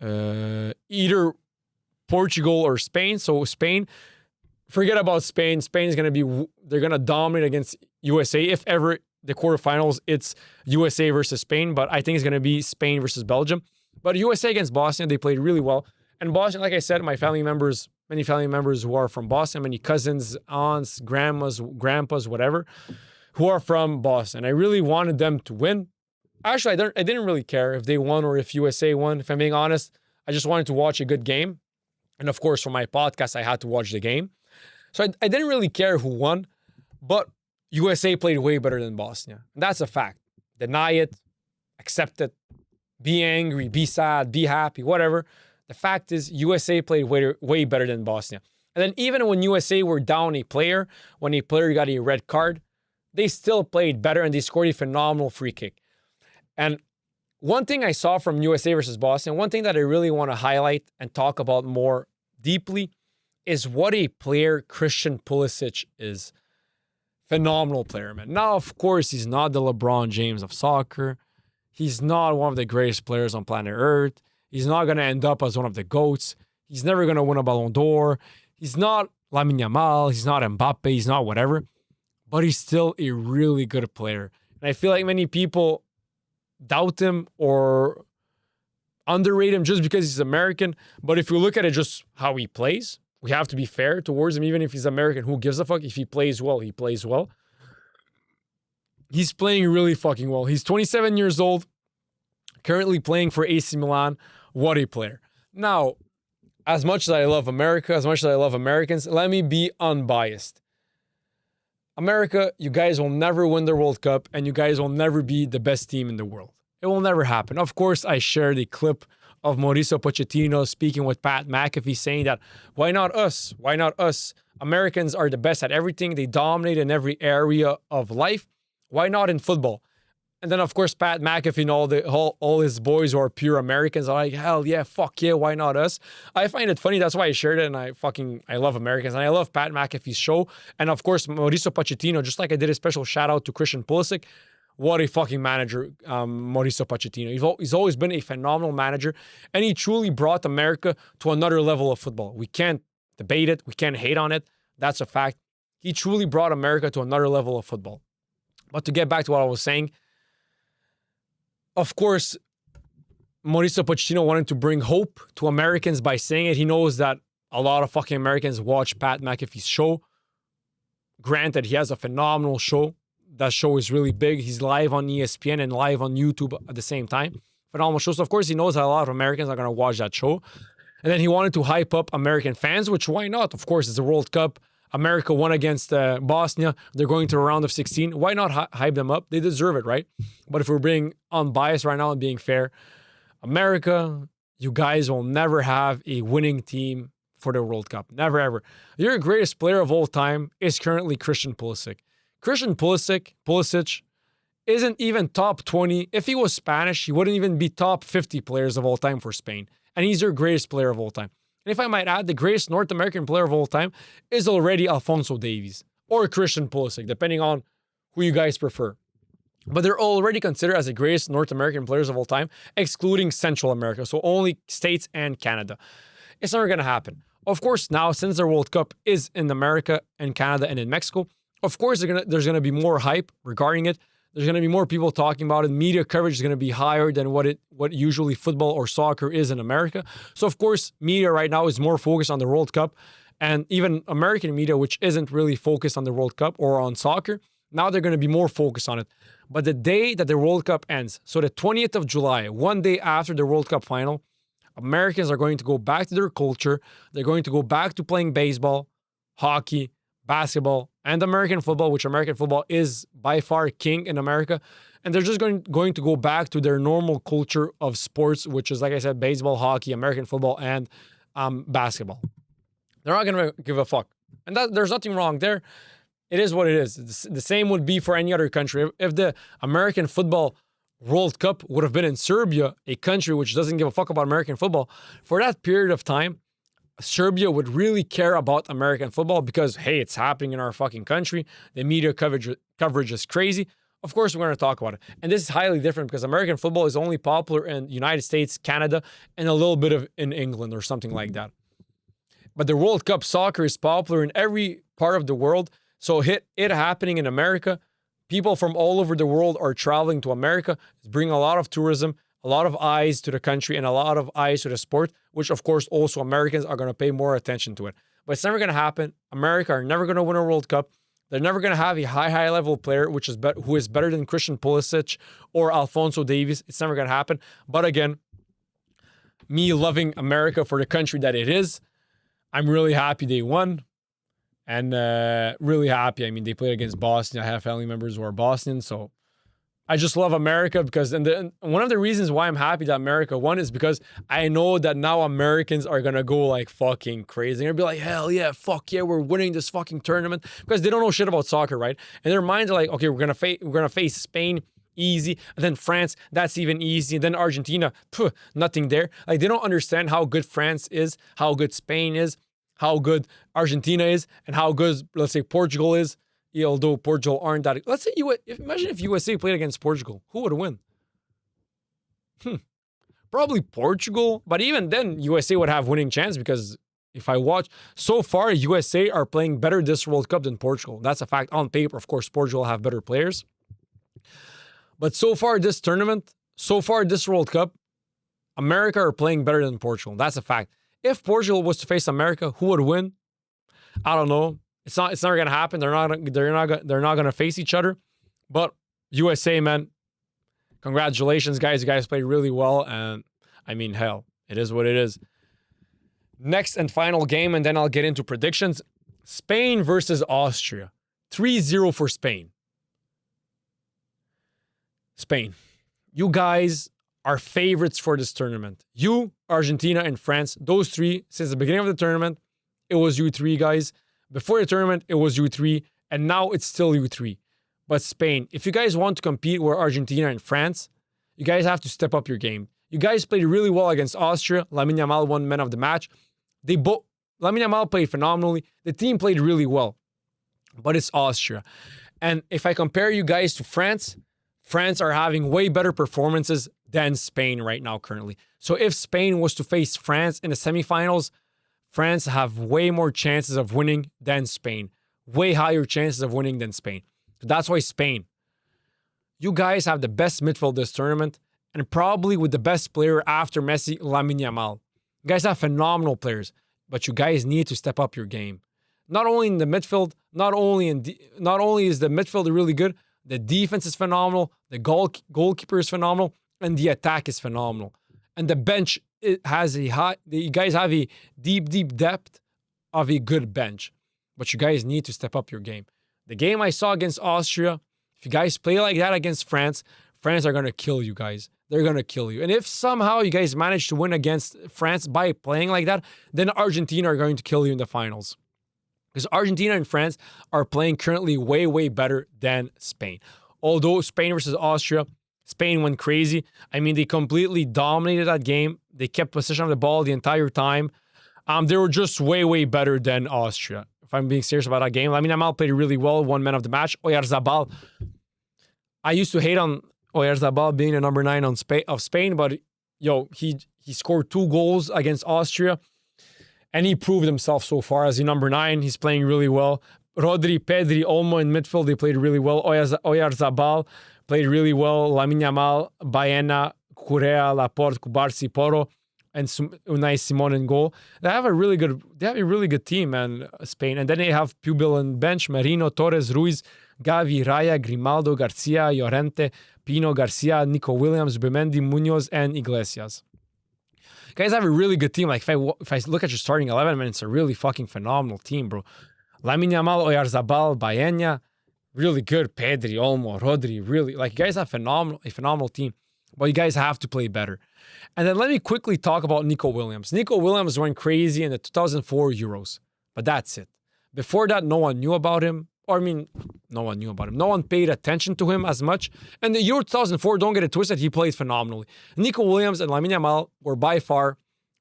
either Portugal or Spain. So Spain, forget about Spain. Spain is going to be, they're going to dominate against USA. If ever the quarterfinals, it's USA versus Spain. But I think it's going to be Spain versus Belgium. But USA against Bosnia, they played really well. And Bosnia, like I said, many family members who are from Bosnia, many cousins, aunts, grandmas, grandpas, whatever, who are from Bosnia. And I really wanted them to win. Actually, I didn't really care if they won or if USA won. If I'm being honest, I just wanted to watch a good game. And of course, for my podcast, I had to watch the game. So I didn't really care who won, but USA played way better than Bosnia. And that's a fact. Deny it, accept it, be angry, be sad, be happy, whatever. The fact is, USA played way better than Bosnia. And then even when USA were down a player, when a player got a red card, they still played better and they scored a phenomenal free kick. And one thing I saw from USA versus Bosnia, one thing that I really want to highlight and talk about more deeply is what a player Christian Pulisic is. Phenomenal player, man. Now, of course, he's not the LeBron James of soccer. He's not one of the greatest players on planet Earth. He's not going to end up as one of the GOATs. He's never going to win a Ballon d'Or. He's not Lamine Yamal. He's not Mbappé. He's not whatever. But he's still a really good player. And I feel like many people doubt him or underrate him just because he's American. But if you look at it just how he plays, we have to be fair towards him. Even if he's American, who gives a fuck? If he plays well, he plays well. He's playing really fucking well. He's 27 years old, currently playing for AC Milan. What a player. Now, as much as I love America, as much as I love Americans, let me be unbiased. America, you guys will never win the World Cup, and you guys will never be the best team in the world. It will never happen. Of course, I shared a clip of Mauricio Pochettino speaking with Pat McAfee saying that, why not us? Why not us? Americans are the best at everything. They dominate in every area of life. Why not in football? And then, of course, Pat McAfee and all his boys who are pure Americans are like, hell yeah, fuck yeah, why not us? I find it funny. That's why I shared it. And I love Americans. And I love Pat McAfee's show. And of course, Mauricio Pochettino, just like I did a special shout out to Christian Pulisic. What a fucking manager, Mauricio Pochettino. He's always been a phenomenal manager. And he truly brought America to another level of football. We can't debate it. We can't hate on it. That's a fact. He truly brought America to another level of football. But to get back to what I was saying, of course, Mauricio Pochettino wanted to bring hope to Americans by saying it. He knows that a lot of fucking Americans watch Pat McAfee's show. Granted, he has a phenomenal show. That show is really big. He's live on ESPN and live on YouTube at the same time. Phenomenal show. So, of course, he knows that a lot of Americans are going to watch that show. And then he wanted to hype up American fans, which why not? Of course, it's a World Cup. America won against Bosnia. They're going to a round of 16. Why not hype them up? They deserve it, right? But if we're being unbiased right now and being fair, America, you guys will never have a winning team for the World Cup. Never, ever. Your greatest player of all time is currently Christian Pulisic. Christian Pulisic isn't even top 20. If he was Spanish, he wouldn't even be top 50 players of all time for Spain. And he's your greatest player of all time. And if I might add, the greatest North American player of all time is already Alphonso Davies or Christian Pulisic, depending on who you guys prefer. But they're already considered as the greatest North American players of all time, excluding Central America, so only States and Canada. It's never going to happen. Of course, now, since the World Cup is in America and Canada and in Mexico, of course, there's going to be more hype regarding it. There's going to be more people talking about it. Media coverage is going to be higher than what usually football or soccer is in America. So, of course, media right now is more focused on the World Cup. And even American media, which isn't really focused on the World Cup or on soccer, now they're going to be more focused on it. But the day that the World Cup ends, so the 20th of July, one day after the World Cup final, Americans are going to go back to their culture. They're going to go back to playing baseball, hockey, basketball, and American football, which American football is by far king in America. And they're just going to go back to their normal culture of sports, which is, like I said, baseball, hockey, American football, and basketball. They're not going to give a fuck. And there's nothing wrong there. It is what it is. The same would be for any other country. If the American football World Cup would have been in Serbia, a country which doesn't give a fuck about American football, for that period of time, Serbia would really care about American football because, hey, it's happening in our fucking country. The media coverage is crazy. Of course, we're going to talk about it. And this is highly different because American football is only popular in United States, Canada, and a little bit of in England or something like that. But the World Cup soccer is popular in every part of the world. So it happening in America, people from all over the world are traveling to America. It's bringing a lot of tourism, a lot of eyes to the country, and a lot of eyes to the sport, which, of course, also Americans are going to pay more attention to it. But it's never going to happen. America are never going to win a World Cup. They're never going to have a high-level player who is better than Christian Pulisic or Alphonso Davies. It's never going to happen. But again, me loving America for the country that it is, I'm really happy they won. And really happy. I mean, they played against Bosnia. I have family members who are Bosnian, so I just love America because and one of the reasons why I'm happy that America won is because I know that now Americans are going to go like fucking crazy. They're going to be like, hell yeah, fuck yeah, we're winning this fucking tournament because they don't know shit about soccer, right? And their minds are like, okay, we're going to face Spain, easy. And then France, that's even easy. And then Argentina, nothing there. Like they don't understand how good France is, how good Spain is, how good Argentina is, and how good, let's say, Portugal is, although Portugal aren't that. Let's say, imagine if USA played against Portugal. Who would win? Probably Portugal, but even then, USA would have winning chance because if I watch, so far, USA are playing better this World Cup than Portugal. That's a fact. On paper, of course, Portugal have better players. But so far, this tournament, so far, this World Cup, America are playing better than Portugal. That's a fact. If Portugal was to face America, who would win? I don't know. It's never gonna happen. They're not gonna face each other. But USA, man. Congratulations, guys. You guys played really well. And I mean, hell, it is what it is. Next and final game, and then I'll get into predictions. Spain versus Austria. 3-0 for Spain. Spain. You guys are favorites for this tournament. You, Argentina, and France. Those three, since the beginning of the tournament, it was you three, guys. Before the tournament, it was you three. And now it's still you three. But Spain, if you guys want to compete with Argentina and France, you guys have to step up your game. You guys played really well against Austria. Lamine Yamal won man of the match. Lamine Yamal played phenomenally. The team played really well. But it's Austria. And if I compare you guys to France, France are having way better performances than Spain right now currently. So if Spain was to face France in the semifinals, France have way more chances of winning than Spain. Way higher chances of winning than Spain. So that's why Spain. You guys have the best midfield this tournament and probably with the best player after Messi, Lamine Yamal. You guys have phenomenal players, but you guys need to step up your game. Not only in the midfield, not only is the midfield really good, the defense is phenomenal, the goalkeeper is phenomenal, and the attack is phenomenal. And the bench, it has you guys have a deep depth of a good bench. But you guys need to step up your game. The game I saw against Austria, if you guys play like that against France, France are going to kill you guys. They're going to kill you. And if somehow you guys manage to win against France by playing like that, then Argentina are going to kill you in the finals. Because Argentina and France are playing currently way better than Spain. Although Spain versus Austria, Spain went crazy. I mean, they completely dominated that game. They kept possession of the ball the entire time. They were just way better than Austria. If I'm being serious about that game. Lamine Yamal played really well, won man of the match. Oyarzabal. I used to hate on Oyarzabal being the number 9 of Spain, but he scored 2 goals against Austria. And he proved himself so far as the number 9. He's playing really well. Rodri, Pedri, Olmo in midfield, they played really well. Oyarzabal played really well. Lamine Yamal, Baena, Correa, Laporte, Kubarsi, Porro, and Unai Simon in goal. They have a really good team, man, Spain. And then they have Pubil on bench, Merino, Torres, Ruiz, Gavi, Raya, Grimaldo, Garcia, Llorente, Pino, Garcia, Nico Williams, Bemendi, Munoz, and Iglesias. Guys have a really good team. Like if I look at your starting 11, man, it's a really fucking phenomenal team, bro. Lamine Yamal, Oyarzabal, Baena, really good. Pedri, Olmo, Rodri, really. Like, you guys have a phenomenal team. But you guys have to play better. And then let me quickly talk about Nico Williams. Nico Williams went crazy in the 2004 Euros. But that's it. Before that, no one knew about him. No one knew about him. No one paid attention to him as much. And the Euro 2004, don't get it twisted, he played phenomenally. Nico Williams and Lamine Yamal were by far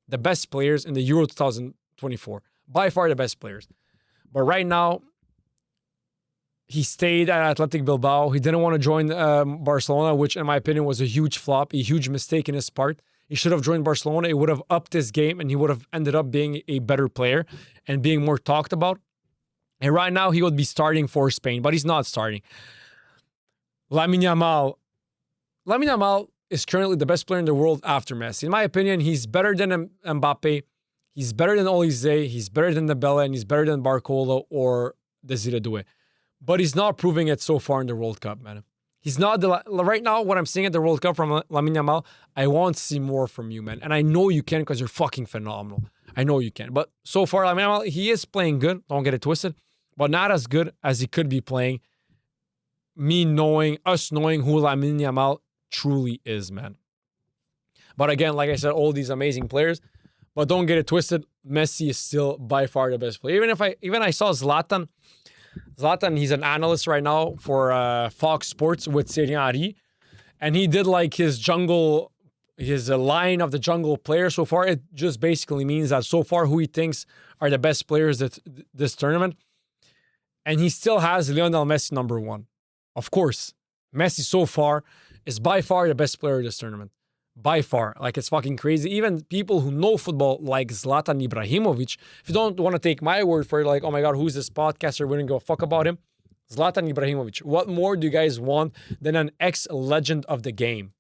the best players in the Euro 2024. By far the best players. But right now, he stayed at Athletic Bilbao. He didn't want to join Barcelona, which in my opinion was a huge flop, a huge mistake in his part. He should have joined Barcelona. It would have upped his game and he would have ended up being a better player and being more talked about. And right now, he would be starting for Spain, but he's not starting. Lamine Yamal is currently the best player in the world after Messi. In my opinion, he's better than Mbappé. He's better than Olise. He's better than Dembele, and he's better than Barcola or Desiree Doué. But he's not proving it so far in the World Cup, man. He's not right now. What I'm seeing at the World Cup from Lamine Yamal, I want to see more from you, man. And I know you can because you're fucking phenomenal. I know you can. But so far, Lamine Yamal, he is playing good. Don't get it twisted. But not as good as he could be playing. Us knowing who Lamine Yamal truly is, man. But again, like I said, all these amazing players. But don't get it twisted. Messi is still by far the best player. Even I saw Zlatan. Zlatan, he's an analyst right now for Fox Sports with Serie A. And he did like his line of the jungle players so far. It just basically means that so far who he thinks are the best players this tournament. And he still has Lionel Messi number 1. Of course, Messi so far is by far the best player of this tournament. By far. Like, it's fucking crazy. Even people who know football like Zlatan Ibrahimovic, if you don't want to take my word for it, like, oh my God, who's this podcaster? We didn't give a fuck about him. Zlatan Ibrahimovic. What more do you guys want than an ex-legend of the game?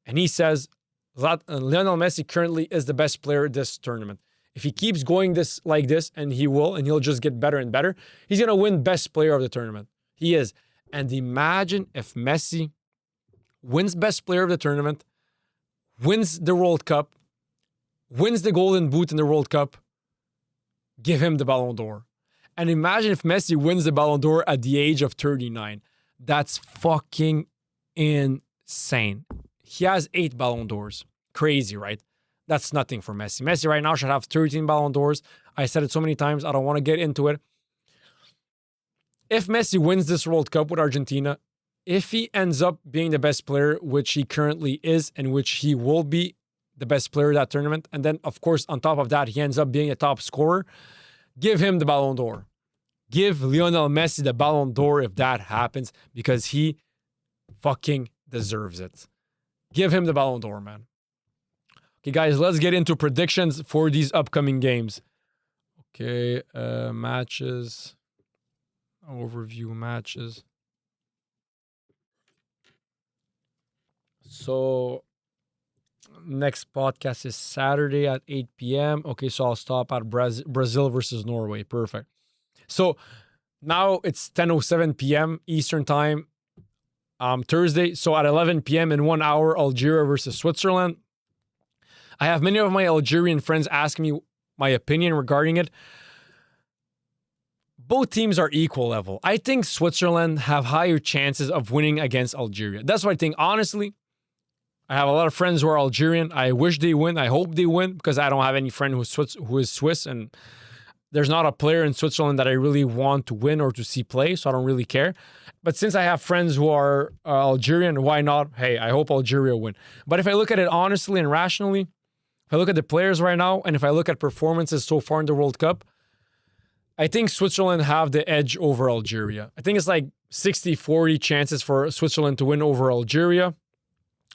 And he says Lionel Messi currently is the best player this tournament. If he keeps going like this, and he'll just get better and better, he's going to win best player of the tournament. He is. And imagine if Messi wins best player of the tournament, wins the World Cup, wins the Golden Boot in the World Cup, give him the Ballon d'Or. And imagine if Messi wins the Ballon d'Or at the age of 39. That's fucking insane. He has 8 Ballon d'Ors. Crazy, right? That's nothing for Messi. Messi right now should have 13 Ballon d'Ors. I said it so many times, I don't want to get into it. If Messi wins this World Cup with Argentina, if he ends up being the best player, which he currently is, and which he will be the best player of that tournament, and then, of course, on top of that, he ends up being a top scorer, give him the Ballon d'Or. Give Lionel Messi the Ballon d'Or if that happens, because he fucking deserves it. Give him the Ballon d'Or, man. Okay, guys, let's get into predictions for these upcoming games. Okay, matches. Overview matches. So, next podcast is Saturday at 8 p.m. Okay, so I'll stop at Brazil versus Norway. Perfect. So, now it's 10:07 p.m. Eastern Time, Thursday. So, at 11 p.m. in 1 hour, Algeria versus Switzerland. I have many of my Algerian friends asking me my opinion regarding it. Both teams are equal level. I think Switzerland have higher chances of winning against Algeria. That's what I think. Honestly, I have a lot of friends who are Algerian. I wish they win. I hope they win because I don't have any friend who is Swiss, and there's not a player in Switzerland that I really want to win or to see play, so I don't really care. But since I have friends who are Algerian, why not? Hey, I hope Algeria win. But if I look at it honestly and rationally, if I look at the players right now, and if I look at performances so far in the World Cup, I think Switzerland have the edge over Algeria. I think it's like 60-40 chances for Switzerland to win over Algeria.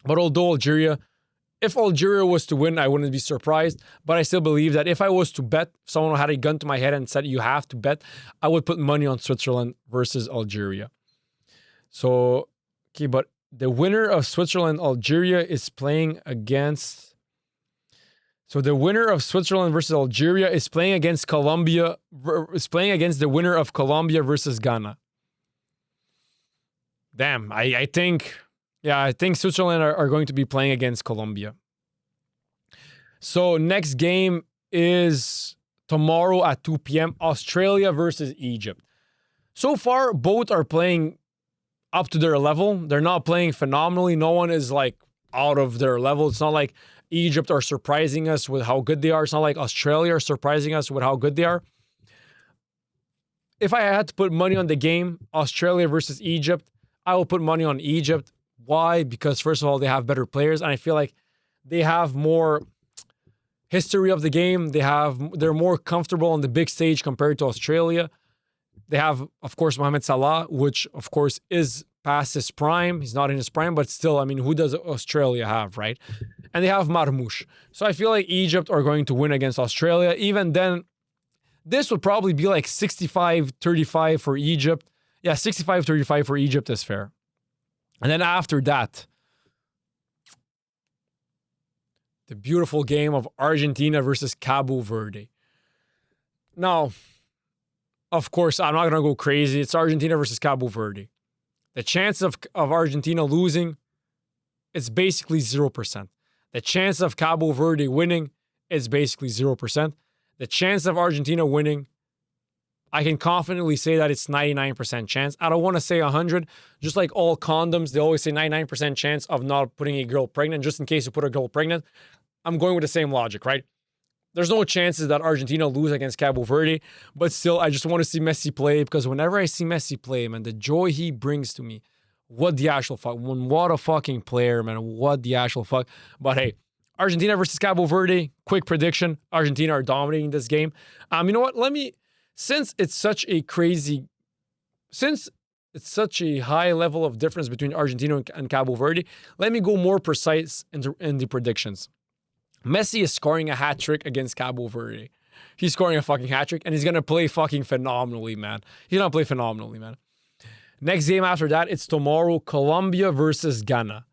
But although if Algeria was to win, I wouldn't be surprised. But I still believe that if I was to bet, if someone had a gun to my head and said, you have to bet, I would put money on Switzerland versus Algeria. So, okay, but the winner of Switzerland-Algeria is playing against... So the winner of Switzerland versus Algeria is playing against Colombia, is playing against the winner of Colombia versus Ghana. Damn, I think Switzerland are going to be playing against Colombia. So next game is tomorrow at 2 p.m. Australia versus Egypt. So far, both are playing up to their level. They're not playing phenomenally. No one is like out of their level. It's not like Egypt are surprising us with how good they are. It's not like Australia are surprising us with how good they are. If I had to put money on the game, Australia versus Egypt, I will put money on Egypt. Why? Because first of all, they have better players, and I feel like they have more history of the game. They're more comfortable on the big stage compared to Australia. They have, of course, Mohamed Salah, which of course is past his prime. He's not in his prime, but still, I mean, who does Australia have, right? And they have Marmoush. So I feel like Egypt are going to win against Australia. Even then, this would probably be like 65-35 for Egypt. Yeah, 65-35 for Egypt is fair. And then after that, the beautiful game of Argentina versus Cabo Verde. Now, of course, I'm not going to go crazy. It's Argentina versus Cabo Verde. The chance of Argentina losing, it's basically 0%. The chance of Cabo Verde winning is basically 0%. The chance of Argentina winning, I can confidently say that it's 99% chance. I don't want to say 100. Just like all condoms, they always say 99% chance of not putting a girl pregnant, just in case you put a girl pregnant. I'm going with the same logic, right? There's no chances that Argentina lose against Cabo Verde, but still, I just want to see Messi play, because whenever I see Messi play, man, the joy he brings to me, what the actual fuck, what a fucking player, man, what the actual fuck. But hey, Argentina versus Cabo Verde, quick prediction, Argentina are dominating this game. You know what, since it's such a high level of difference between Argentina and Cabo Verde, let me go more precise in the predictions. Messi is scoring a hat trick against Cabo Verde. He's scoring a fucking hat trick, and he's going to play fucking phenomenally, man. He's going to play phenomenally, man. Next game after that, it's tomorrow, Colombia versus Ghana.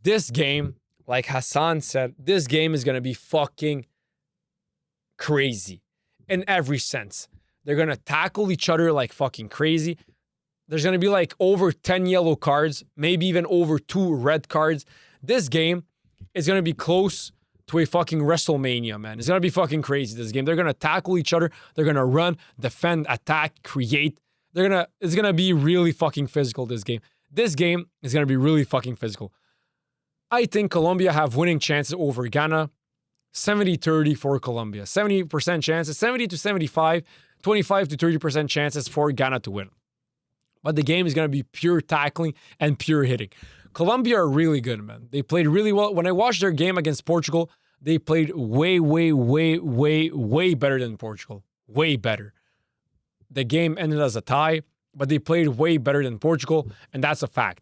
This game, like Hassan said, this game is going to be fucking crazy in every sense. They're going to tackle each other like fucking crazy. There's going to be like over 10 yellow cards, maybe even over 2 red cards. This game is going to be close to a fucking WrestleMania, man. It's going to be fucking crazy, this game. They're going to tackle each other. They're going to run, defend, attack, create. It's going to be really fucking physical, this game. This game is going to be really fucking physical. I think Colombia have winning chances over Ghana. 70-30 for Colombia. 70% chances, 70 to 75, 25 to 30% chances for Ghana to win. But the game is going to be pure tackling and pure hitting. Colombia are really good, man. They played really well. When I watched their game against Portugal, they played way better than Portugal. Way better. The game ended as a tie, but they played way better than Portugal, and that's a fact.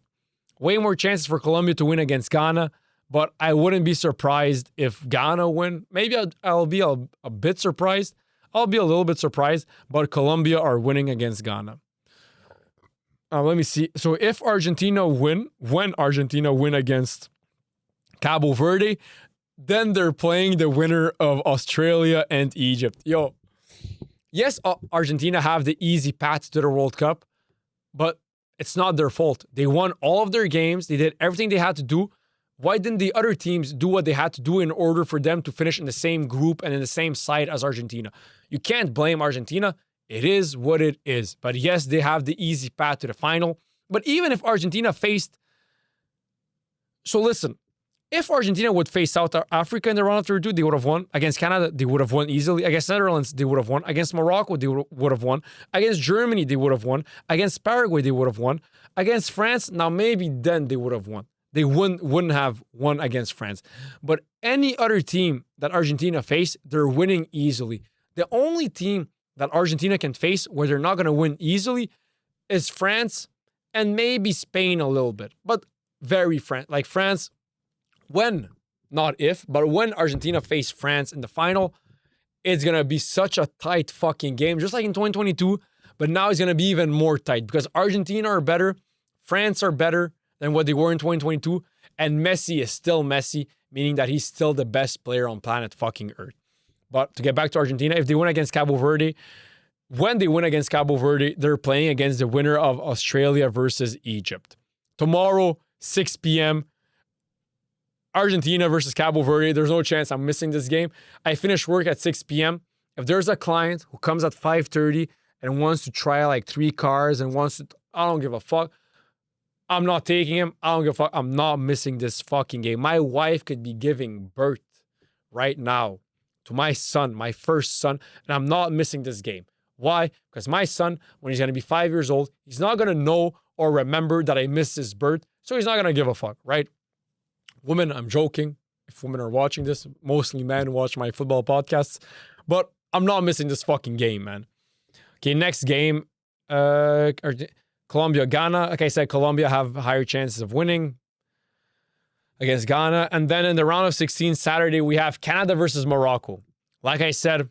Way more chances for Colombia to win against Ghana, but I wouldn't be surprised if Ghana win. Maybe I'll be a bit surprised. I'll be a little bit surprised, but Colombia are winning against Ghana. Let me see. So if Argentina win, when Argentina win against Cabo Verde, then they're playing the winner of Australia and Egypt. Yo, yes, Argentina have the easy path to the World Cup, but it's not their fault. They won all of their games. They did everything they had to do. Why didn't the other teams do what they had to do in order for them to finish in the same group and in the same side as Argentina? You can't blame Argentina. It is what it is. But yes, they have the easy path to the final. But even if Argentina faced... So listen, if Argentina would face South Africa in the round of 32, they would have won. Against Canada, they would have won easily. Against Netherlands, they would have won. Against Morocco, they would have won. Against Germany, they would have won. Against Paraguay, they would have won. Against France, now maybe then they would have won. They wouldn't have won against France. But any other team that Argentina face, they're winning easily. The only team that Argentina can face where they're not going to win easily is France and maybe Spain a little bit. But very like France, when, not if, but when Argentina face France in the final, it's going to be such a tight fucking game, just like in 2022. But now it's going to be even more tight because Argentina are better, France are better than what they were in 2022, and Messi is still Messi, meaning that he's still the best player on planet fucking Earth. But to get back to Argentina, if they win against Cabo Verde, when they win against Cabo Verde, they're playing against the winner of Australia versus Egypt. Tomorrow, 6 p.m., Argentina versus Cabo Verde. There's no chance I'm missing this game. I finish work at 6 p.m. If there's a client who comes at 5:30 and wants to try like 3 cars and wants to, I don't give a fuck. I'm not taking him. I don't give a fuck. I'm not missing this fucking game. My wife could be giving birth right now to my son, my first son, and I'm not missing this game. Why? Because my son, when he's going to be 5 years old, he's not going to know or remember that I missed his birth, so he's not going to give a fuck, right? Women, I'm joking. If women are watching this, mostly men watch my football podcasts, but I'm not missing this fucking game, man. Okay, next game, Colombia, Ghana. Like I said, Colombia have higher chances of winning against Ghana. And then in the round of 16, Saturday, we have Canada versus Morocco. Like I said,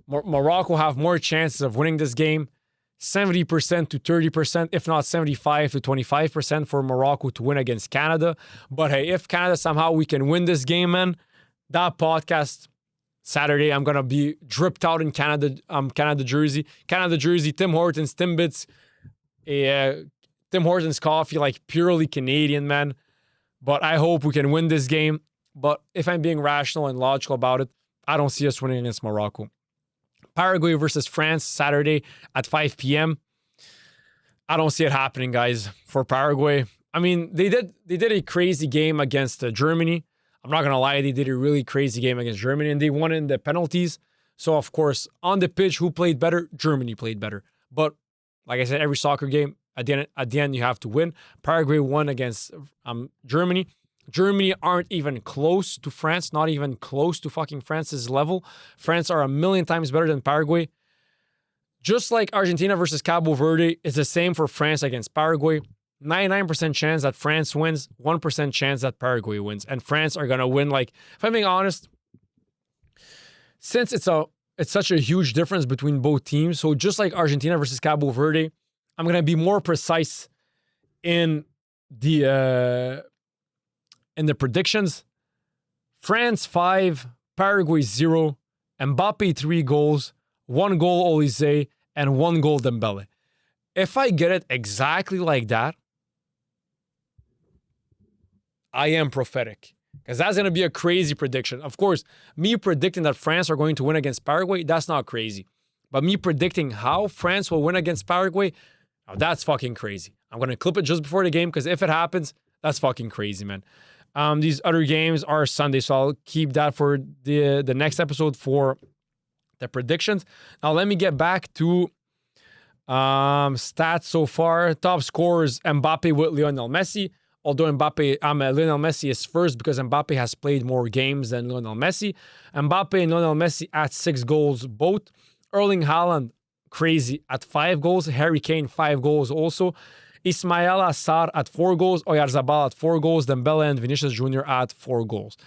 Morocco have more chances of winning this game. 70% to 30%, if not 75 to 25% for Morocco to win against Canada. But hey, if Canada somehow we can win this game, man, that podcast Saturday, I'm going to be dripped out in Canada jersey. Canada jersey, Tim Hortons, Timbits, Tim Hortons coffee, like purely Canadian, man. But I hope we can win this game. But if I'm being rational and logical about it, I don't see us winning against Morocco. Paraguay versus France, Saturday at 5 p.m. I don't see it happening, guys, for Paraguay. I mean, they did a crazy game against Germany. I'm not going to lie, they did a really crazy game against Germany, and they won in the penalties. So, of course, on the pitch, who played better? Germany played better. But, like I said, every soccer game, at the end you have to win. Paraguay won against Germany. Germany aren't even close to France, not even close to fucking France's level. France are a million times better than Paraguay. Just like Argentina versus Cabo Verde, it's the same for France against Paraguay. 99% chance that France wins, 1% chance that Paraguay wins. And France are going to win. Like, if I'm being honest, since it's such a huge difference between both teams, so just like Argentina versus Cabo Verde, I'm going to be more precise in the predictions. France 5, Paraguay 0, Mbappé 3 goals, 1 goal Olise, and 1 goal Dembele. If I get it exactly like that, I am prophetic. Because that's going to be a crazy prediction. Of course, me predicting that France are going to win against Paraguay, that's not crazy. But me predicting how France will win against Paraguay, now that's fucking crazy. I'm going to clip it just before the game because if it happens, that's fucking crazy, man. These other games are Sunday, so I'll keep that for the next episode for the predictions. Now, let me get back to stats so far. Top scorers, Mbappé with Lionel Messi. Although Lionel Messi is first because Mbappé has played more games than Lionel Messi. Mbappé and Lionel Messi at 6 goals both. Erling Haaland, crazy, at 5 goals. Harry Kane, 5 goals also. Ismail Assar at 4 goals. Oyarzabal at 4 goals. Dembele and Vinicius Jr. at 4 goals.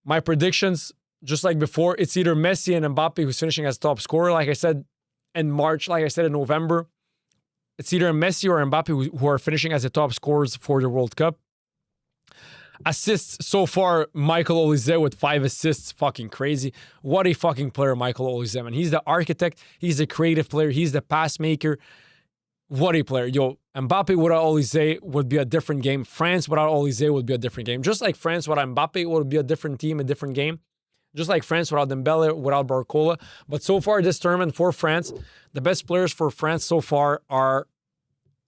My predictions, just like before, it's either Messi and Mbappé who's finishing as top scorer. Like I said in March, like I said in November, it's either Messi or Mbappé who are finishing as the top scorers for the World Cup. Assists so far, Michael Olise with 5 assists. Fucking crazy. What a fucking player, Michael Olise, man. He's the architect. He's the creative player. He's the pass maker. What a player. Yo, Mbappé without Olise would be a different game. France without Olise would be a different game. Just like France without Mbappé would be a different team, a different game. Just like France without Dembele, without Barcola. But so far, this tournament for France, the best players for France so far are,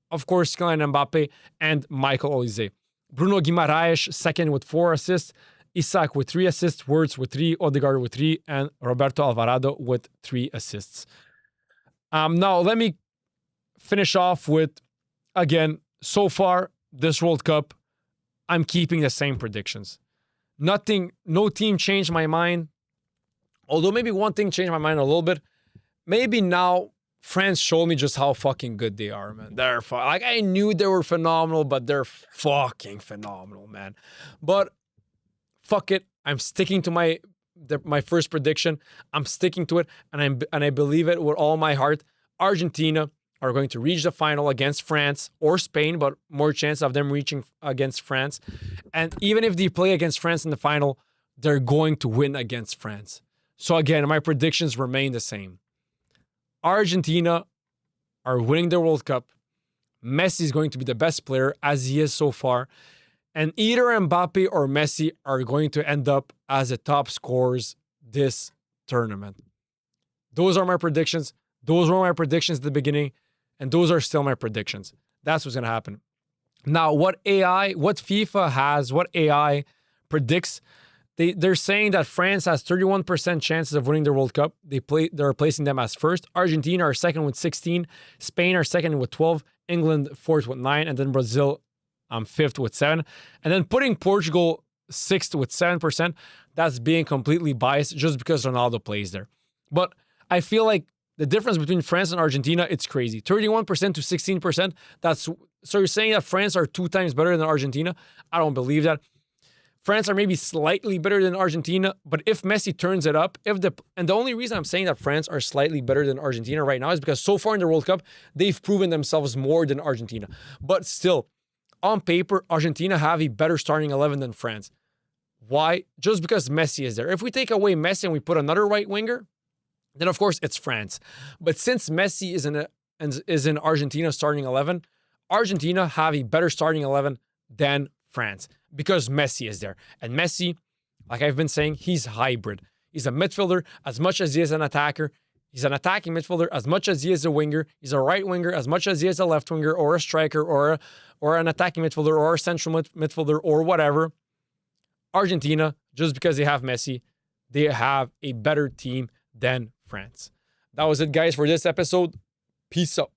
of course, Kylian Mbappé and Michael Olise. Bruno Guimaraes, second with 4 assists. Isak with 3 assists. Wirtz with 3. Odegaard with 3. And Roberto Alvarado with 3 assists. Now, let me finish off with, again, so far, this World Cup, I'm keeping the same predictions. No team changed my mind. Although maybe one thing changed my mind a little bit. Maybe now France showed me just how fucking good they are, man. They're like, I knew they were phenomenal, but they're fucking phenomenal, man. But fuck it, I'm sticking to my first prediction. I'm sticking to it, and I believe it with all my heart. Argentina are going to reach the final against France or Spain, but more chance of them reaching against France. And even if they play against France in the final, they're going to win against France. So again, my predictions remain the same. Argentina are winning the World Cup. Messi is going to be the best player, as he is so far. And either Mbappé or Messi are going to end up as the top scorers this tournament. Those are my predictions. Those were my predictions at the beginning. And those are still my predictions. That's what's going to happen. Now, what FIFA has, what AI predicts, they're saying that France has 31% chances of winning the World Cup. They're placing them as first. Argentina are second with 16. Spain are second with 12. England fourth with 9. And then Brazil fifth with 7. And then putting Portugal sixth with 7%, that's being completely biased just because Ronaldo plays there. But I feel like the difference between France and Argentina, it's crazy. 31% to 16%. So you're saying that France are 2 times better than Argentina? I don't believe that. France are maybe slightly better than Argentina, but if Messi turns it up, and the only reason I'm saying that France are slightly better than Argentina right now is because so far in the World Cup, they've proven themselves more than Argentina. But still, on paper, Argentina have a better starting 11 than France. Why? Just because Messi is there. If we take away Messi and we put another right winger, then of course it's France. But since Messi is in Argentina's starting 11, Argentina have a better starting 11 than France because Messi is there. And Messi, like I've been saying, he's hybrid. He's a midfielder as much as he is an attacker. He's an attacking midfielder as much as he is a winger. He's a right winger as much as he is a left winger or a striker or an attacking midfielder or a central midfielder or whatever. Argentina, just because they have Messi, they have a better team than France. That was it, guys, for this episode. Peace out.